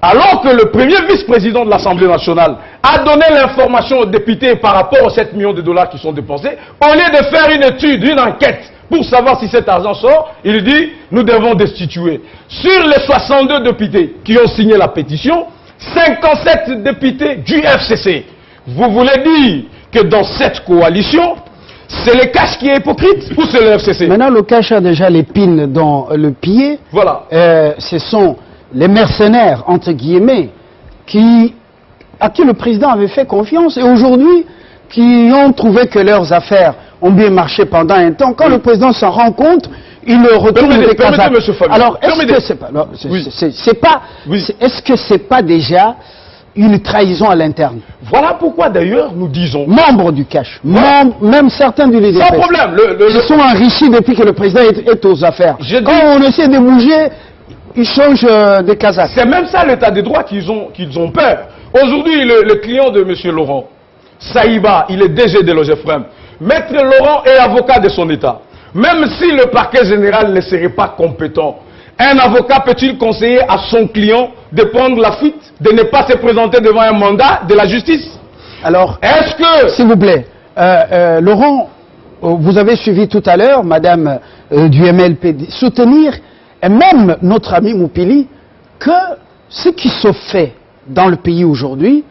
Speaker 5: alors que le premier vice-président de l'Assemblée nationale a donné l'information aux députés par rapport aux 7 millions de dollars qui sont dépensés, au lieu de faire une étude, une enquête pour savoir si cet argent sort, il dit nous devons destituer. Sur les 62 députés qui ont signé la pétition, 57 députés du FCC. Vous voulez dire que dans cette coalition, c'est le cash qui est hypocrite ou c'est le FCC?
Speaker 1: Maintenant, le cash a déjà l'épine dans le pied.
Speaker 5: Voilà.
Speaker 1: Ce sont les mercenaires, entre guillemets, à qui le président avait fait confiance et aujourd'hui, qui ont trouvé que leurs affaires ont bien marché pendant un temps. Quand le président s'en rend compte, il le retourne des Kazakhs. Alors, est-ce que c'est pas déjà une trahison à l'interne?
Speaker 5: Voilà pourquoi d'ailleurs nous disons...
Speaker 1: Membres du cash, même certains du LDP.
Speaker 5: Sans problème.
Speaker 1: Ils sont enrichis depuis que le président est aux affaires. Quand on essaie de bouger, ils changent de Kazakhs.
Speaker 5: C'est même ça l'état des droits qu'ils ont peur. Aujourd'hui, le client de M. Laurent, Saïba, il est DG de l'OGEFREM. Maître Laurent est avocat de son état. Même si le parquet général ne serait pas compétent, un avocat peut-il conseiller à son client de prendre la fuite, de ne pas se présenter devant un mandat de la justice?
Speaker 1: Alors,
Speaker 5: est-ce que...
Speaker 1: S'il vous plaît, Laurent, vous avez suivi tout à l'heure, madame du MLP, soutenir, et même notre ami Moupili, que ce qui se fait dans le pays aujourd'hui,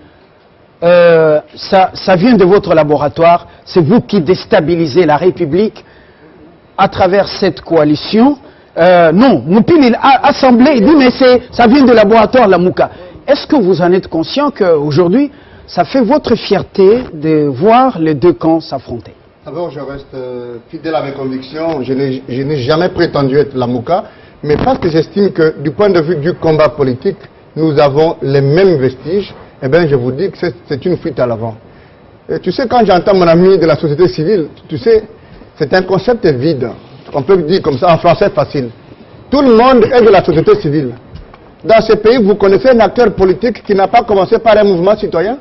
Speaker 1: ça vient de votre laboratoire, c'est vous qui déstabilisez la République à travers cette coalition. Non, Moupili a assemblé, il dit mais ça vient de laboratoire la Mouka. Est-ce que vous en êtes conscient qu'aujourd'hui, ça fait votre fierté de voir les deux camps s'affronter?
Speaker 3: D'abord, je reste fidèle à mes convictions. Je n'ai jamais prétendu être la Mouka, mais parce que j'estime que du point de vue du combat politique, nous avons les mêmes vestiges. Eh bien, je vous dis que c'est une fuite à l'avant. Tu sais, quand j'entends mon ami de la société civile, tu sais, c'est un concept vide. On peut dire comme ça en français facile. Tout le monde est de la société civile. dans ce pays, vous connaissez un acteur politique qui n'a pas commencé par un mouvement citoyen?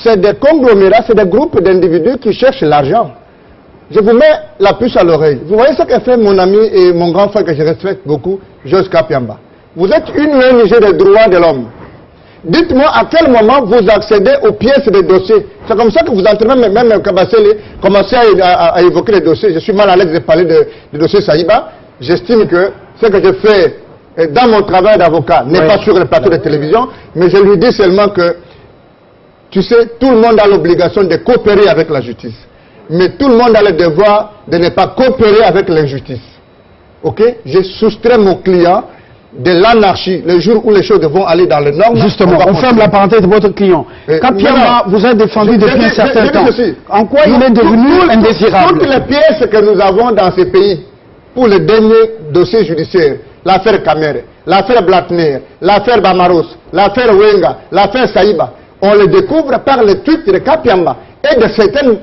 Speaker 3: C'est des conglomérats, c'est des groupes d'individus qui cherchent l'argent. Je vous mets la puce à l'oreille. Vous voyez ce qu'a fait mon ami et mon grand frère que je respecte beaucoup, Jos Kapiamba. Vous êtes une ONG des droits de l'homme. Dites-moi à quel moment vous accédez aux pièces des dossiers. C'est comme ça que vous entraînez même commencez à évoquer les dossiers. Je suis mal à l'aise de parler du dossier Saïba. J'estime que ce que je fais dans mon travail d'avocat n'est pas sur le plateau de télévision, mais je lui dis seulement que, tu sais, tout le monde a l'obligation de coopérer avec la justice. Mais tout le monde a le devoir de ne pas coopérer avec l'injustice. Ok? J'ai soustrait mon client de l'anarchie le jour où les choses vont aller dans le nord.
Speaker 1: Justement, on ferme la parenthèse de votre client. Kapiamba vous a défendu depuis un certain temps. En quoi il est devenu indésirable?
Speaker 3: Toutes les pièces que nous avons dans ces pays, pour le dernier dossier judiciaire, l'affaire Kamere, l'affaire Blattner, l'affaire Bamaros, l'affaire Wenga, l'affaire Saïba, on les découvre par les tweets de Kapiamba et de certaines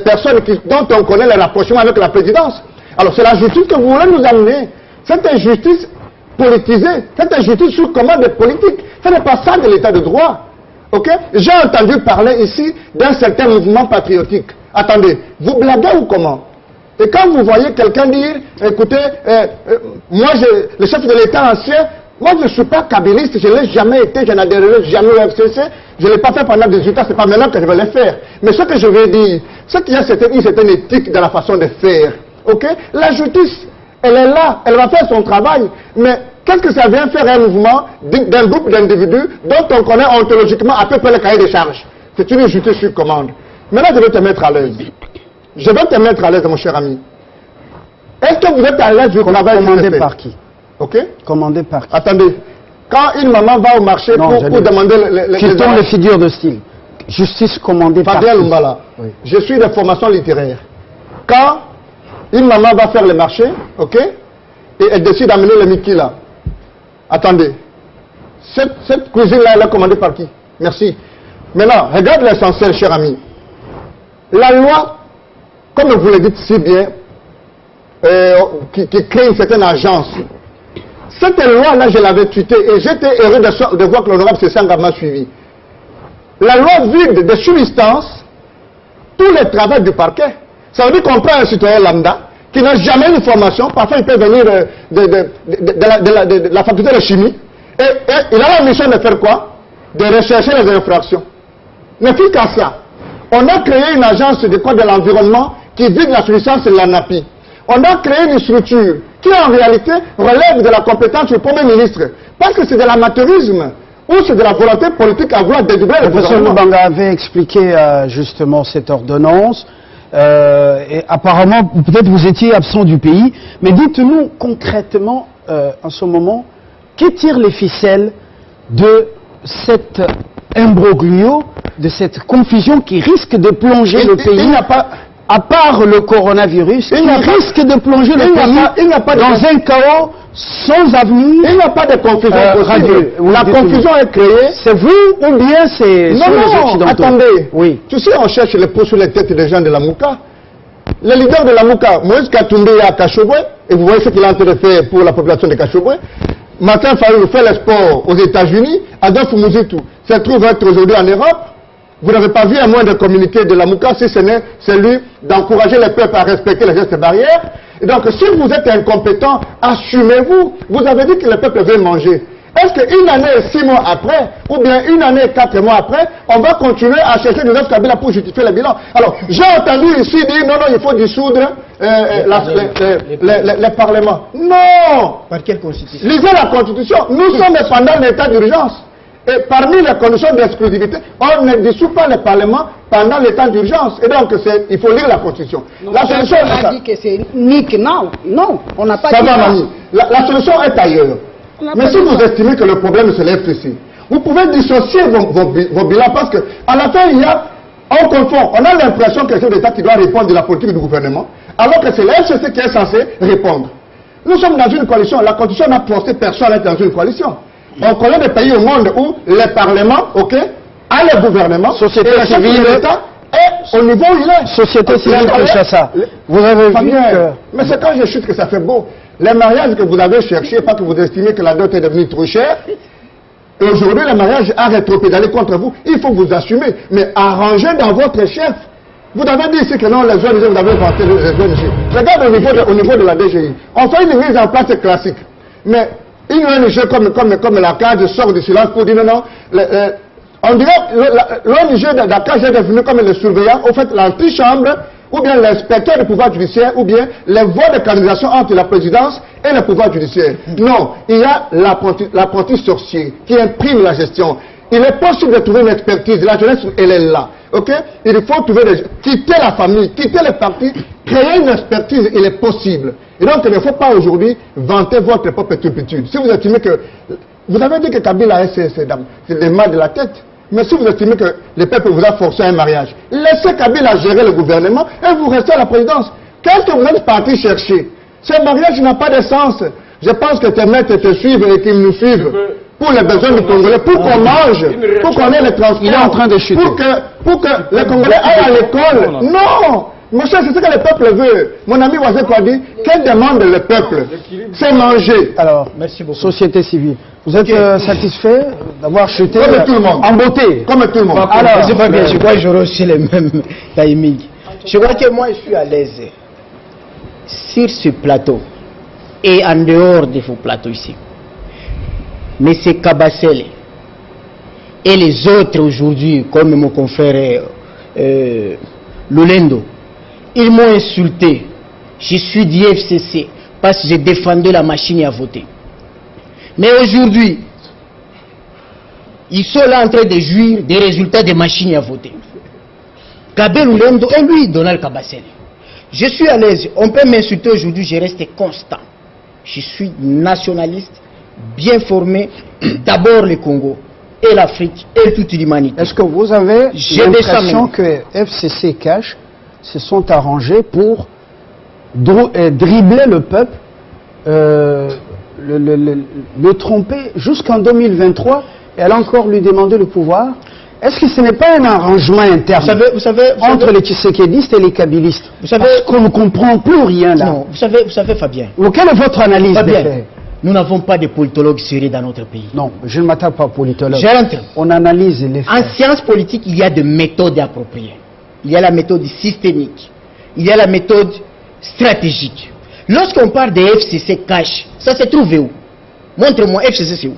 Speaker 3: personnes dont on connaît le rapprochement avec la présidence. Alors c'est la justice que vous voulez nous amener. Cette injustice politisée, cette injustice sous commande politique, ce n'est pas ça de l'état de droit. Ok? J'ai entendu parler ici d'un certain mouvement patriotique. Attendez, vous blaguez ou comment? Et quand vous voyez quelqu'un dire, écoutez, moi, le chef de l'État ancien, moi je ne suis pas kabyliste, je ne l'ai jamais été, je n'adhérerai jamais au FCC, je ne l'ai pas fait pendant 18 ans, ce n'est pas maintenant que je vais le faire. Mais ce que je veux dire, c'est qu'il y a une certaine éthique dans la façon de faire. Ok? La justice, elle est là, elle va faire son travail, mais qu'est-ce que ça vient faire un mouvement d'un groupe d'individus dont on connaît ontologiquement à peu près le cahier des charges? C'est une justice sur commande. Maintenant, je vais te mettre à l'aise. Je vais te mettre à l'aise, mon cher ami. Est-ce que vous êtes à l'aise du travail
Speaker 1: commandé par qui?
Speaker 3: Ok?
Speaker 1: Commandé par qui?
Speaker 3: Attendez. Quand une maman va au marché pour demander
Speaker 1: quittons les figures de style. Justice commandée par qui?
Speaker 3: Fabien Lumbala. Oui. Je suis de formation littéraire. Quand une maman va faire le marché, ok? Et elle décide d'amener le Mickey là. Attendez. Cette cuisine-là, elle est commandée par qui? Merci. Maintenant, regarde l'essentiel, cher ami. La loi, comme vous le dites si bien, qui crée une certaine agence. Cette loi-là, je l'avais tweetée et j'étais heureux de voir que l'honorable Sessanga m'a suivi. La loi vide de substance tous les travaux du parquet. Ça veut dire qu'on prend un citoyen lambda qui n'a jamais une formation, parfois il peut venir de la faculté de chimie, et il a la mission de faire quoi? De rechercher les infractions. Ne fût qu'à ça. On a créé une agence de code de l'environnement qui vide la substance de l'ANAPI. On a créé une structure qui en réalité relève de la compétence du Premier ministre. Parce que c'est de l'amateurisme ou c'est de la volonté politique à vouloir dédoubler le gouvernement.
Speaker 1: Le professeur Lubanga avait expliqué justement cette ordonnance. Et apparemment, peut-être vous étiez absent du pays. Mais dites-nous concrètement, en ce moment, qui tire les ficelles de cet imbroglio, de cette confusion qui risque de plonger le pays? Il n'y a pas... À part le coronavirus, il risque de plonger le pays dans un chaos sans avenir.
Speaker 3: Il n'y a pas de confusion possible. La confusion est créée.
Speaker 1: C'est vous ou bien c'est les Occidentaux?
Speaker 3: Attendez.
Speaker 1: Oui.
Speaker 3: Tu sais, on cherche les pots sur les têtes des gens de la Mouka. Le leader de la Mouka, Moïse Katumbi est à Kachobwe, et vous voyez ce qu'il est en train de faire pour la population de Kachobwe. Martin Fayou fait le sport aux États-Unis. Adolphe Mouzitou se trouve être aujourd'hui en Europe. Vous n'avez pas vu un moyen de communiquer de la Mouka si ce n'est celui d'encourager les peuples à respecter les gestes barrières. Et donc, si vous êtes incompétent, assumez-vous. Vous avez dit que le peuple veut manger. Est-ce qu'une année et 6 mois après, ou bien une année et 4 mois après, on va continuer à chercher Joseph Kabila pour justifier le bilan? Alors, j'ai entendu ici dire, non, il faut dissoudre les parlements. Non!
Speaker 4: Par quelle constitution?
Speaker 3: Lisez la constitution. Nous sommes pendant l'état d'urgence. Et parmi les conditions d'exclusivité, on ne dissout pas le Parlement pendant l'état d'urgence. Et donc, il faut lire la Constitution.
Speaker 2: Non, la solution est ça. On a dit que c'est Nick, non, on n'a pas dit
Speaker 3: ça. La solution est ailleurs. Mais si vous estimez que le problème c'est l'FCC, vous pouvez dissocier vos bilans parce qu'à la fin, on confond. On a l'impression que c'est l'État qui doit répondre de la politique du gouvernement, alors que c'est l'FCC qui est censé répondre. Nous sommes dans une coalition. La Constitution n'a forcé personne à être dans une coalition. On connaît des pays au monde où le Parlement, ok, a le gouvernement,
Speaker 1: société civile,
Speaker 3: l'État est au niveau où il est.
Speaker 1: Société civile Kinshasa. Vous avez vu que...
Speaker 3: Mais c'est quand je chute que ça fait beau. Les mariages que vous avez cherchés, pas que vous estimez que la dot est devenue trop chère, Et aujourd'hui, le mariage a rétropédalé contre vous. Il faut vous assumer, mais arrangez dans votre chef. Vous avez dit ici que non, les ONG, vous avez inventé les ONG. Regarde au niveau de la DGI. On fait une mise en place classique. Mais une ONG comme la CAD sort du silence pour dire non, on dirait l'ONG de la CAD est devenue comme le surveillant, au fait, l'antichambre, ou bien l'inspecteur du pouvoir judiciaire, ou bien les voies de canalisation entre la présidence et le pouvoir judiciaire. Non, il y a l'apprenti sorcier qui imprime la gestion. Il est possible de trouver une expertise, la jeunesse, elle est là. Ok? Il faut trouver quitter la famille, quitter les partis, créer une expertise, il est possible. Et donc, il ne faut pas aujourd'hui vanter votre propre turpitude. Si vous estimez que... Vous avez dit que Kabila c'est des mal de la tête. Mais si vous estimez que le peuple vous a forcé à un mariage, laissez Kabila gérer le gouvernement et vous restez à la présidence. Qu'est-ce que vous êtes parti chercher? Ce mariage n'a pas de sens. Je pense que tes maîtres te suivent et qu'ils nous suivent. Pour les besoins du Congolais, pour qu'on mange, pour qu'on ait les transports.
Speaker 1: Il est en train de chuter.
Speaker 3: Pour que les Congolais aillent à l'école. Non! Mon cher, c'est ce que le peuple veut. Mon ami Wazé a dit, quelle demande le peuple? C'est manger.
Speaker 1: Alors,
Speaker 4: merci beaucoup.
Speaker 1: Société civile, vous êtes satisfait d'avoir chuté
Speaker 3: Comme tout le monde.
Speaker 1: en beauté?
Speaker 3: Comme tout le monde.
Speaker 4: Alors, c'est pas bien, je crois que j'aurai aussi les mêmes timing. Je crois que moi, je suis à l'aise sur ce plateau et en dehors de vos plateaux ici. Mais c'est Kabasele et les autres aujourd'hui, comme mon confrère Lolendo, ils m'ont insulté. Je suis du FCC parce que j'ai défendu la machine à voter. Mais aujourd'hui, ils sont là en train de jouir des résultats des machines à voter. Kabé Lolendo et lui, Donald Kabasele. Je suis à l'aise. On peut m'insulter aujourd'hui, je reste constant. Je suis nationaliste, bien formé, d'abord le Congo et l'Afrique et toute l'humanité.
Speaker 1: Est-ce que vous avez l'impression que FCC Cash se sont arrangés pour dribbler le peuple, le tromper jusqu'en 2023 et elle a encore lui demander le pouvoir? Est-ce que ce n'est pas un arrangement interne entre les Tshisekidistes et les Kabylistes? Parce qu'on ne comprend plus rien là.
Speaker 4: Non, vous savez Fabien.
Speaker 1: Quelle est votre analyse
Speaker 4: Fabien, nous n'avons pas de politologues sérieux dans notre pays.
Speaker 1: Non, je ne m'attaque pas aux politologues.
Speaker 4: J'entre.
Speaker 1: On analyse les faits.
Speaker 4: En sciences politiques, il y a des méthodes appropriées. Il y a la méthode systémique. Il y a la méthode stratégique. Lorsqu'on parle de FCC Cash, ça se trouve où? Montre-moi, FCC c'est où?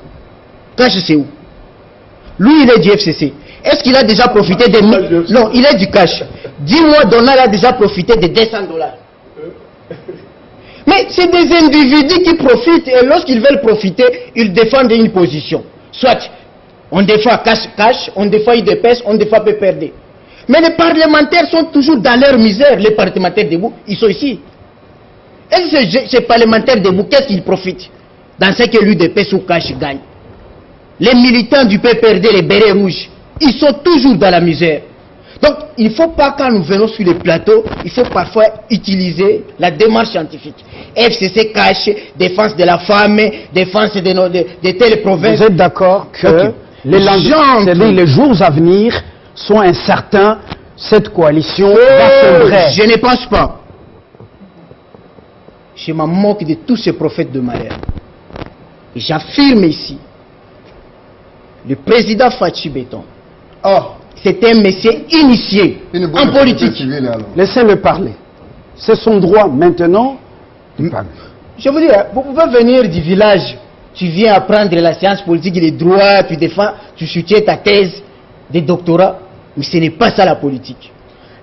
Speaker 4: Cash c'est où? Lui, il est du FCC. Est-ce qu'il a déjà profité de... Non, il est du cash. Dis-moi, Donald a déjà profité de $200. Mais c'est des individus qui profitent et lorsqu'ils veulent profiter, ils défendent une position. Soit on défend cash, on défend IDPS, on défend PPRD. Mais les parlementaires sont toujours dans leur misère. Les parlementaires debout, ils sont ici. Est-ce que ces parlementaires debout, qu'est-ce qu'ils profitent dans ce que l'UDPS ou cash gagne? Les militants du PPRD, les bérets rouges, ils sont toujours dans la misère. Donc, il ne faut pas, quand nous venons sur les plateaux, il faut parfois utiliser la démarche scientifique. FCC Cash, défense de la femme, défense de telles provinces.
Speaker 1: Vous êtes d'accord que les jours à venir sont incertains, cette coalition va sombrer?
Speaker 4: Je ne pense pas. Je m'en moque de tous ces prophètes de malheur. Et j'affirme ici, le président Fachi Béton, c'est un monsieur initié en politique.
Speaker 1: Laissez-le parler. C'est son droit maintenant de parler.
Speaker 4: Je vous dis, vous pouvez venir du village, tu viens apprendre la science politique et les droits, tu défends, tu soutiens ta thèse de doctorat, mais ce n'est pas ça la politique.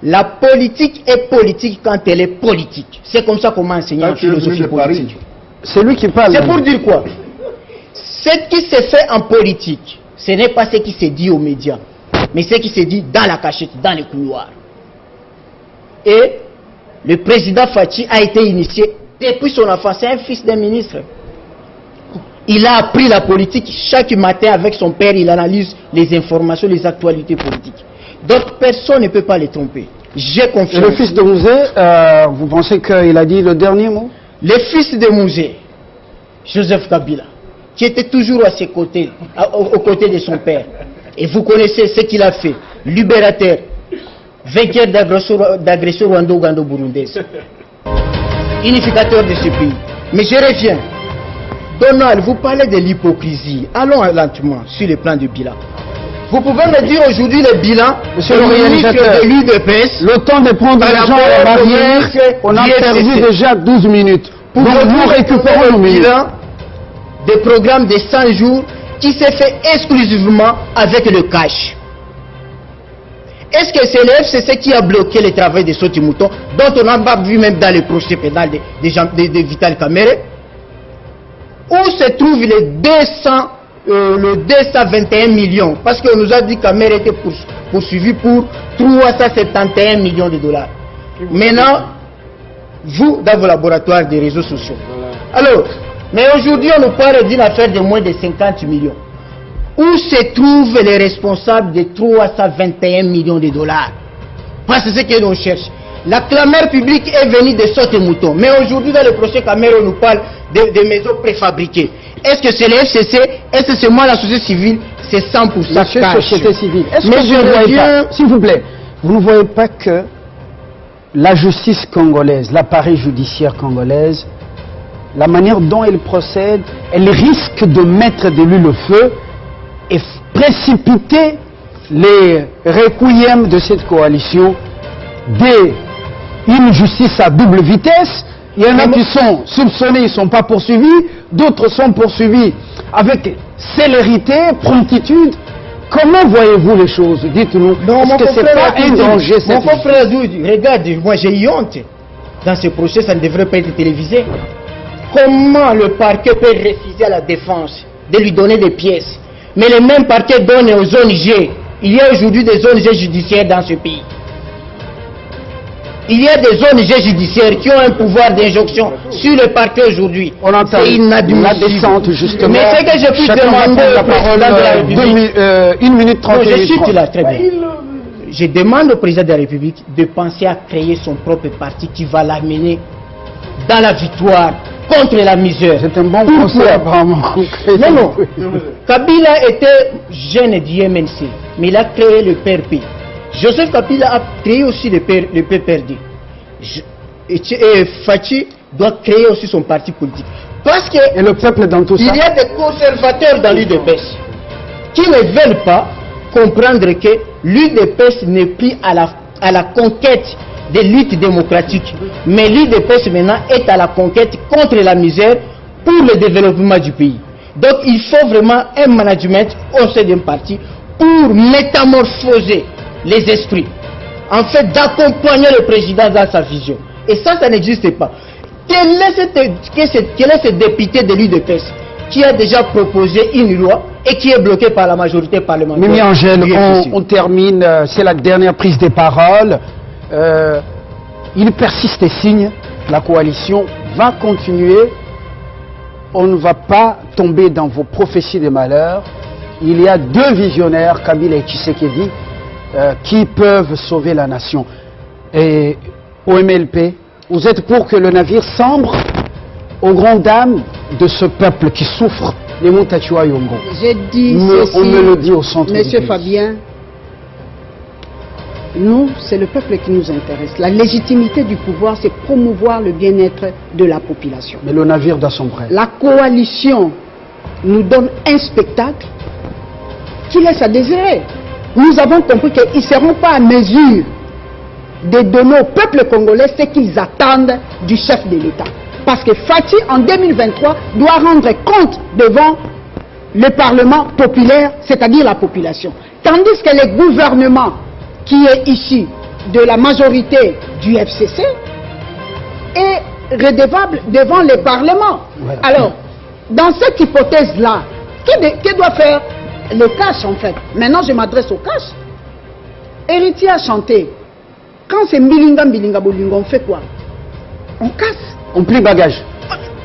Speaker 4: La politique est politique quand elle est politique. C'est comme ça qu'on m'a enseigné en philosophie politique.
Speaker 1: C'est lui qui parle.
Speaker 4: C'est pour dire quoi? Ce qui se fait en politique, ce n'est pas ce qui se dit aux médias, mais ce qui se dit dans la cachette, dans les couloirs. Et le président Fachi a été initié depuis son enfance. C'est un fils d'un ministre. Il a appris la politique chaque matin avec son père. Il analyse les informations, les actualités politiques. Donc personne ne peut pas les tromper. J'ai confiance.
Speaker 1: Et le fils de Mouzé, vous pensez qu'il a dit le dernier mot?
Speaker 4: Le fils de Mouzé, Joseph Kabila, qui était toujours à ses côtés, aux côtés de son père. Et vous connaissez ce qu'il a fait. Libérateur, vainqueur d'agression rwando-ougando-burundaise, unificateur de ce pays. Mais je reviens. Donald, vous parlez de l'hypocrisie. Allons lentement sur le plan du bilan. Vous pouvez me dire aujourd'hui le bilan,
Speaker 1: Monsieur le réalisateur,
Speaker 4: de l'UDPS.
Speaker 1: le temps de prendre
Speaker 4: Par
Speaker 1: les gens
Speaker 4: rapport
Speaker 1: à la
Speaker 4: au
Speaker 1: barrière,
Speaker 4: ministre
Speaker 1: on a
Speaker 4: du
Speaker 1: perdu
Speaker 4: FCC.
Speaker 1: déjà 12 minutes.
Speaker 4: Pour
Speaker 1: Donc nous récupérons nos minutes.
Speaker 4: bilan des programmes de 100 jours qui s'est fait exclusivement avec le cash. Est-ce que c'est le FCC qui a bloqué le travail de Soti Mouton, dont on n'a pas vu même dans le procès pénal de Vital Kamere? Où se trouve les 221 millions? Parce qu'on nous a dit que Kamere était poursuivi pour 371 millions de dollars. Maintenant, vous, dans vos laboratoires des réseaux sociaux. Alors, mais aujourd'hui, on nous parle d'une affaire de moins de 50 millions. Où se trouvent les responsables de 321 millions de dollars? Parce que c'est ce que l'on cherche. La clameur publique est venue de Soti Mouton. Mais aujourd'hui, dans le procès Kamere, on nous parle de maisons préfabriquées. Est-ce que c'est le FCC? Est-ce que c'est moi, la société civile? C'est 100%
Speaker 1: Monsieur
Speaker 4: cash.
Speaker 1: société civile, est-ce
Speaker 4: Mais
Speaker 1: que vous
Speaker 4: je
Speaker 1: ne voyez
Speaker 4: reviens-
Speaker 1: pas, s'il vous plaît, vous ne voyez pas que la justice congolaise, l'appareil judiciaire congolaise, la manière dont elle procède, elle risque de mettre de l'huile au feu et précipiter les requiem de cette coalition dès une justice à double vitesse. Il y en a qui sont soupçonnés, ils ne sont pas poursuivis, d'autres sont poursuivis avec célérité, promptitude. Comment voyez-vous les choses? Dites-nous.
Speaker 4: Non,
Speaker 1: Est-ce
Speaker 4: mon
Speaker 1: que c'est
Speaker 4: confrère
Speaker 1: pas
Speaker 4: a
Speaker 1: un
Speaker 4: dit-
Speaker 1: danger
Speaker 4: Mon
Speaker 1: cette
Speaker 4: confrère dit, regarde, moi j'ai eu honte. Dans ce procès, ça ne devrait pas être télévisé. Comment le parquet peut refuser à la défense de lui donner des pièces? Mais le même parquet donne aux ONG. Il y a aujourd'hui des ONG judiciaires dans ce pays. Il y a des ONG judiciaires qui ont un pouvoir d'injonction sur le parquet aujourd'hui.
Speaker 1: On entend
Speaker 4: C'est inadmissible.
Speaker 1: la descente, justement.
Speaker 4: Mais c'est que je puis
Speaker 1: Chacun va
Speaker 4: demander
Speaker 1: prendre la
Speaker 4: au président de la
Speaker 1: parole,
Speaker 4: République.
Speaker 1: 1 minute 30
Speaker 4: Non, je
Speaker 1: minutes
Speaker 4: suis
Speaker 1: 30.
Speaker 4: là, très bien. Je demande au président de la République de penser à créer son propre parti qui va l'amener dans la victoire contre la misère.
Speaker 1: C'est un bon
Speaker 4: Pourquoi?
Speaker 1: conseil, apparemment.
Speaker 4: Non, non. Kabila était jeune du MNC, mais il a créé le PRP. Joseph Kabila a créé aussi le PPRD. Et Fachi doit créer aussi son parti politique. Parce que
Speaker 1: Et le peuple dans tout ça?
Speaker 4: il y a des conservateurs dans l'UDPS qui ne veulent pas comprendre que l'UDPS n'est plus à la conquête des luttes démocratiques. Mais l'UDPS maintenant est à la conquête contre la misère pour le développement du pays. Donc il faut vraiment un management au sein d'un parti pour métamorphoser les esprits. En fait, d'accompagner le président dans sa vision. Et ça n'existe pas. Quel est ce député de l'UDPS qui a déjà proposé une loi et qui est bloqué par la majorité parlementaire?
Speaker 1: Mimi Angèle,
Speaker 4: du FCC?
Speaker 1: on termine, c'est la dernière prise des paroles. Il persiste et signe, la coalition va continuer. On ne va pas tomber dans vos prophéties de malheur. Il y a deux visionnaires, Kabila et Tshisekedi, qui peuvent sauver la nation. Et au MLP, vous êtes pour que le navire sombre aux grandes dames de ce peuple qui souffre, les Montachua Yongo.
Speaker 2: J'ai dit ceci,
Speaker 1: On me le dit au centre du
Speaker 2: Monsieur
Speaker 1: pays.
Speaker 2: Fabien, nous, c'est le peuple qui nous intéresse. La légitimité du pouvoir, c'est promouvoir le bien-être de la population.
Speaker 1: Mais le navire doit sombrer.
Speaker 2: La coalition nous donne un spectacle qui laisse à désirer. Nous avons compris qu'ils ne seront pas à mesure de donner au peuple congolais ce qu'ils attendent du chef de l'État. Parce que Fachi, en 2023, doit rendre compte devant le Parlement populaire, c'est-à-dire la population. Tandis que le gouvernement qui est issu de la majorité du FCC est redevable devant le Parlement.
Speaker 1: Voilà.
Speaker 2: Alors, dans cette hypothèse-là, que doit faire le cash en fait? Maintenant, je m'adresse au cash. Héritier a chanté. Quand c'est Mbilinga Mbilinga Bolingo, on fait quoi? On casse.
Speaker 1: On plie bagage.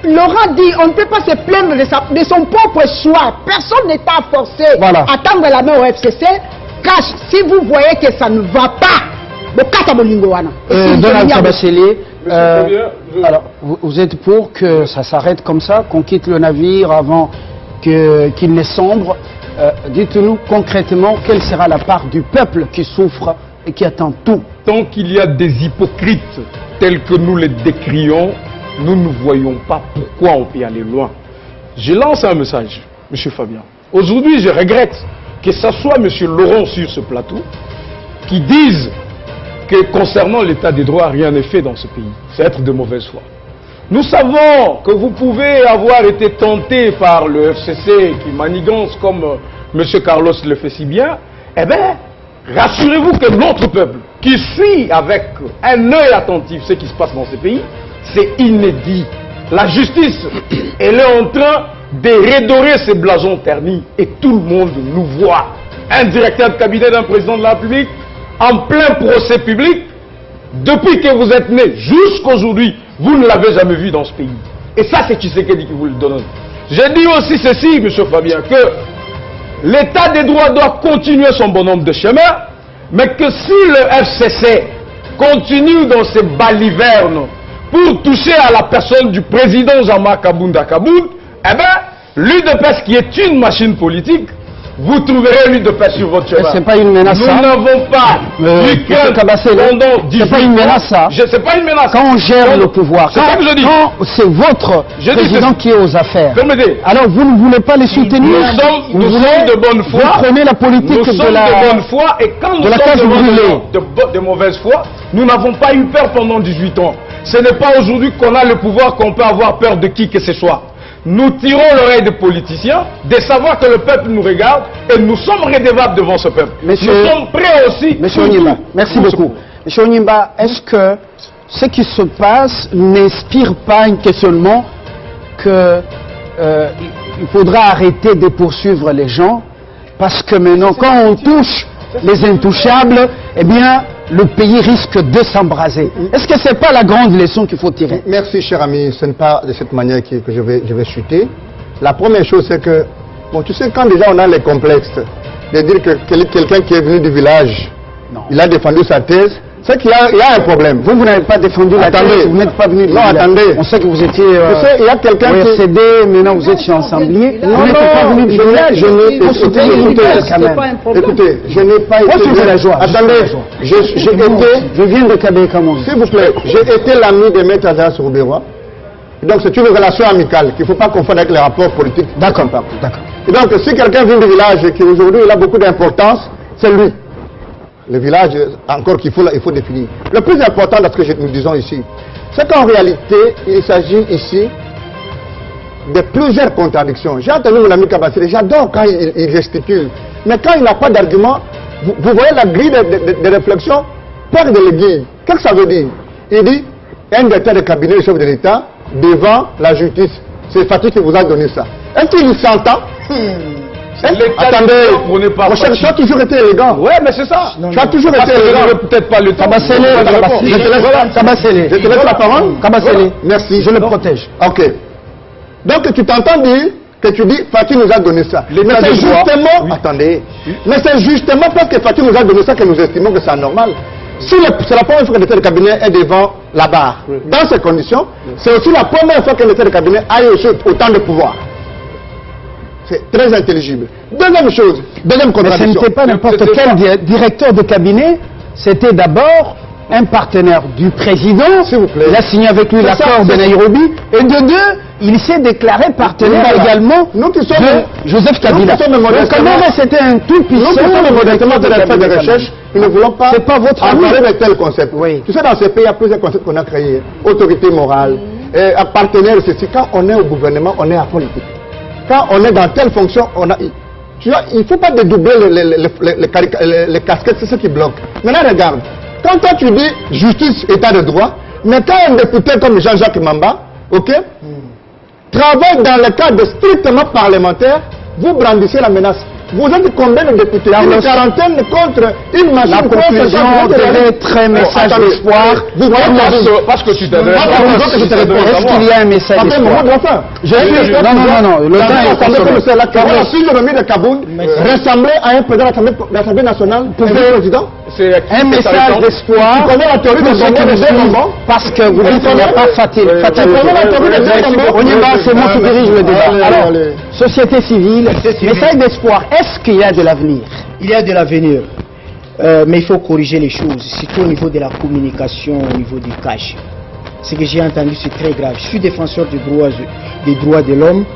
Speaker 2: Laurent dit, on ne peut pas se plaindre de son propre choix. Personne n'est pas forcé
Speaker 1: Voilà.
Speaker 2: à tendre la main au FCC. Cash, si vous voyez que ça ne va pas, Bokata Bolingo wana.
Speaker 1: Donald Kabasele,
Speaker 5: Fabien,
Speaker 1: alors, vous êtes pour que ça s'arrête comme ça, qu'on quitte le navire avant qu'il ne sombre. Dites-nous concrètement quelle sera la part du peuple qui souffre et qui attend tout.
Speaker 5: Tant qu'il y a des hypocrites tels que nous les décrions, nous ne voyons pas pourquoi on peut aller loin. Je lance un message, M. Fabien. Aujourd'hui, je regrette que ce soit M. Laurent sur ce plateau qui dise que concernant l'état des droits, rien n'est fait dans ce pays. C'est être de mauvaise foi. Nous savons que vous pouvez avoir été tenté par le FCC qui manigance comme M. Carlos le fait si bien. Eh bien, rassurez-vous que notre peuple, qui suit avec un œil attentif ce qui se passe dans ce pays, c'est inédit. La justice, elle est en train de redorer ses blasons ternis et tout le monde nous voit. Un directeur de cabinet d'un président de la République en plein procès public, depuis que vous êtes né jusqu'aujourd'hui, vous ne l'avez jamais vu dans ce pays. Et ça, c'est Tshisekedi qui vous le donne. J'ai dit aussi ceci, M. Fabien, que l'état des droits doit continuer son bonhomme de chemin, mais que si le FCC continue dans ses balivernes pour toucher à la personne du président Jean-Marc Kabounda Kabound, eh bien, l'UDPS qui est une machine politique, vous trouverez l'UDPS sur votre chemin.
Speaker 1: C'est pas une menace.
Speaker 5: Nous n'avons pas eu crainte pendant 18 ans.
Speaker 1: C'est pas une menace, ça.
Speaker 5: C'est pas une menace.
Speaker 1: Quand on gère le pouvoir,
Speaker 5: c'est ça que je dis.
Speaker 1: Quand c'est votre président qui est aux affaires, alors vous ne voulez pas les soutenir.
Speaker 5: Nous sommes de bonne foi.
Speaker 1: Vous prenez la politique
Speaker 5: nous sommes de bonne foi et quand nous sommes de mauvaise foi, nous n'avons pas eu peur pendant 18 ans. Ce n'est pas aujourd'hui qu'on a le pouvoir qu'on peut avoir peur de qui que ce soit. Nous tirons l'oreille des politiciens, de savoir que le peuple nous regarde et nous sommes redevables devant ce peuple. Nous sommes prêts aussi.
Speaker 1: Monsieur Onimba, merci beaucoup. Monsieur Onimba, est-ce que ce qui se passe n'inspire pas un questionnement que il faudra arrêter de poursuivre les gens parce que maintenant, quand on touche les intouchables, eh bien, le pays risque de s'embraser. Est-ce que ce n'est pas la grande leçon qu'il faut tirer?
Speaker 3: Merci, cher ami. Ce n'est pas de cette manière que je vais chuter. La première chose, c'est que, bon, tu sais, quand déjà on a les complexes de dire que quelqu'un qui est venu du village, il a défendu sa thèse, c'est qu'il y a un problème.
Speaker 1: Vous n'avez pas défendu la thèse, vous n'êtes pas venu du village.
Speaker 3: Attendez.
Speaker 1: On sait que vous étiez
Speaker 3: il y a quelqu'un qui...
Speaker 1: ORCD, maintenant vous êtes chez Ensemblier. Vous n'êtes pas venu du village.
Speaker 3: Écoutez, je n'ai pas été... Attendez,
Speaker 1: je viens de Kabé-Kamon.
Speaker 3: S'il vous plaît, j'ai été l'ami de Maître Azaz Roubérois. Donc c'est une relation amicale qu'il ne faut pas confondre avec les rapports politiques.
Speaker 1: D'accord.
Speaker 3: Et donc si quelqu'un vient du village et qui aujourd'hui il a beaucoup d'importance, c'est lui. Le village, encore qu'il faut définir. Le plus important de ce que nous disons ici, c'est qu'en réalité, il s'agit ici de plusieurs contradictions. J'ai entendu mon ami Kabassé, j'adore quand il gesticule. Mais quand il n'a pas d'argument, vous voyez la grille de réflexion, perd de l'aiguille. Qu'est-ce que ça veut dire? Il dit, un directeur de cabinet, le chef de l'État, devant la justice. C'est Fatih qui vous a donné ça. Est-ce qu'il s'entend? Attendez, mon cher, tu as toujours été élégant.
Speaker 5: Ouais, mais c'est ça.
Speaker 3: Tu as toujours été élégant.
Speaker 5: Peut-être pas le temps.
Speaker 3: Je te laisse la parole.
Speaker 1: Merci. Je le protège.
Speaker 3: Ok. Donc tu t'entends dire que tu dis Fatih nous a donné ça. Mais c'est justement, attendez, mais c'est justement parce que Fatih nous a donné ça que nous estimons que c'est anormal. Si c'est la première fois que le cabinet est devant la barre, dans ces conditions, c'est aussi la première fois que le cabinet a eu autant de pouvoir. C'est très intelligible. Deuxième chose, deuxième contradiction.
Speaker 1: Mais ce n'était pas n'importe quel directeur de cabinet, c'était d'abord un partenaire du président.
Speaker 3: S'il vous plaît.
Speaker 1: Il a signé avec lui l'accord de Nairobi. Et de deux, il s'est déclaré partenaire également de Joseph Kabila. Donc quand même, c'était un tout puissant.
Speaker 3: Nous qui sommes modestement de la de recherche, nous ne voulons pas parler de tel concept.
Speaker 1: Oui.
Speaker 3: Tu sais, dans ces pays, il y a plusieurs concepts qu'on a créés. Autorité morale, partenaire, ceci. Quand on est au gouvernement, on est à politique. Quand on est dans telle fonction, tu vois, il ne faut pas dédoubler les casquettes, c'est ce qui bloque. Maintenant, regarde, quand toi tu dis justice, état de droit, mais quand un député comme Jean-Jacques Mamba, travaille dans le cadre strictement parlementaire, vous brandissez la menace. Vous êtes combien de députés? Une quarantaine contre une machine.
Speaker 1: La conclusion devait être un message d'espoir.
Speaker 5: Parce que tu devais...
Speaker 1: Est-ce qu'il y a un message d'espoir? Non. Le temps est consommé.
Speaker 3: La physionomie de Kaboul ressemblait à un président de l'Assemblée nationale pour le président.
Speaker 1: C'est un message d'espoir.
Speaker 3: Tu connais la théorie de Zombo?
Speaker 1: Parce que vous dites qu'il n'y a pas Fatih. On y va, c'est moi qui dirige le débat. Alors, société civile, message d'espoir. Est-ce qu'il y a de l'avenir?
Speaker 4: Il y a de l'avenir, mais il faut corriger les choses, surtout au niveau de la communication, au niveau du cash. Ce que j'ai entendu, c'est très grave. Je suis défenseur des droits de l'homme,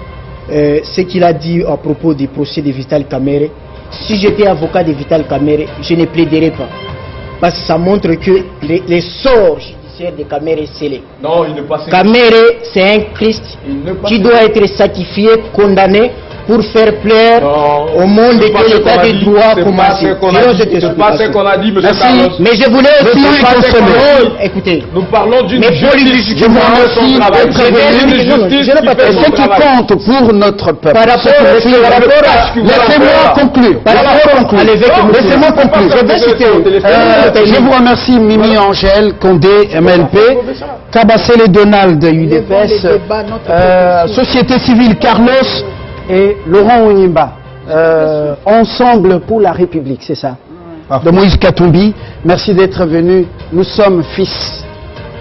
Speaker 4: ce qu'il a dit à propos du procès de Vital Kamerhe. Si j'étais avocat de Vital Kamerhe, je ne plaiderais pas. Parce que ça montre que les sorts judiciaires de Kamerhe est scellé.
Speaker 5: Non, il ne passe pas.
Speaker 4: Kamerhe, c'est un Christ qui doit être sacrifié, condamné pour faire plaire au monde et que l'état des droits commence.
Speaker 5: C'est pas ce qu'on a dit, monsieur Carlos.
Speaker 4: Mais je voulais aussi écoutez.
Speaker 5: Nous parlons d'une
Speaker 4: justice
Speaker 1: qui ce qui compte pour notre peuple. Laissez-moi conclure. Laissez-moi conclure. Je vais citer. Je vous remercie Mimi Angèle, Condé, MLP, Kabasele Donald, UDPS, Société Civile Carlos et Laurent Onyimba. Ensemble pour la République, c'est ça, de Moïse Katumbi. Merci d'être venu. Nous sommes fils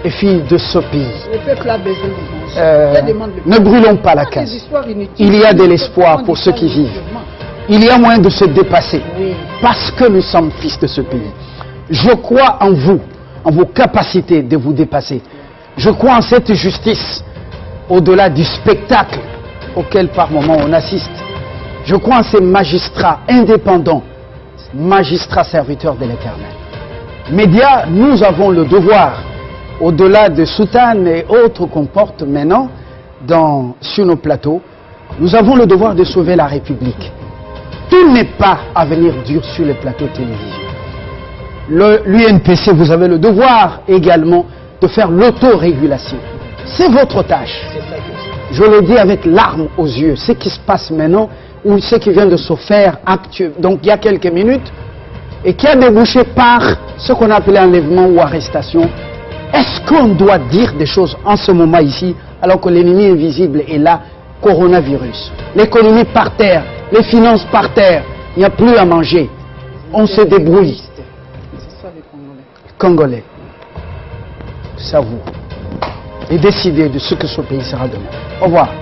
Speaker 1: et filles de ce pays.
Speaker 2: Le peuple a besoin de
Speaker 1: ne brûlons pas la case. Il y a de l'espoir pour ceux qui vivent. Il y a moyen de se dépasser parce que nous sommes fils de ce pays. Je crois en vous, en vos capacités de vous dépasser. Je crois en cette justice au-delà du spectacle auquel par moment on assiste. Je crois en ces magistrats indépendants, magistrats serviteurs de l'Éternel. Médias, nous avons le devoir, au-delà de soutanes et autres qu'on porte maintenant sur nos plateaux, nous avons le devoir de sauver la République. Tout n'est pas à venir dur sur les plateaux de télévision. L'UNPC, vous avez le devoir également de faire l'autorégulation. C'est votre tâche. Je le dis avec larmes aux yeux. Ce qui se passe maintenant, ou ce qui vient de se faire donc il y a quelques minutes, et qui a débouché par ce qu'on appelait enlèvement ou arrestation. Est-ce qu'on doit dire des choses en ce moment ici, alors que l'ennemi invisible est là, coronavirus? L'économie par terre, les finances par terre, il n'y a plus à manger. On se débrouille.
Speaker 2: C'est ça les Congolais.
Speaker 1: Congolais, c'est à vous. Et décider de ce que ce pays sera demain. Au revoir.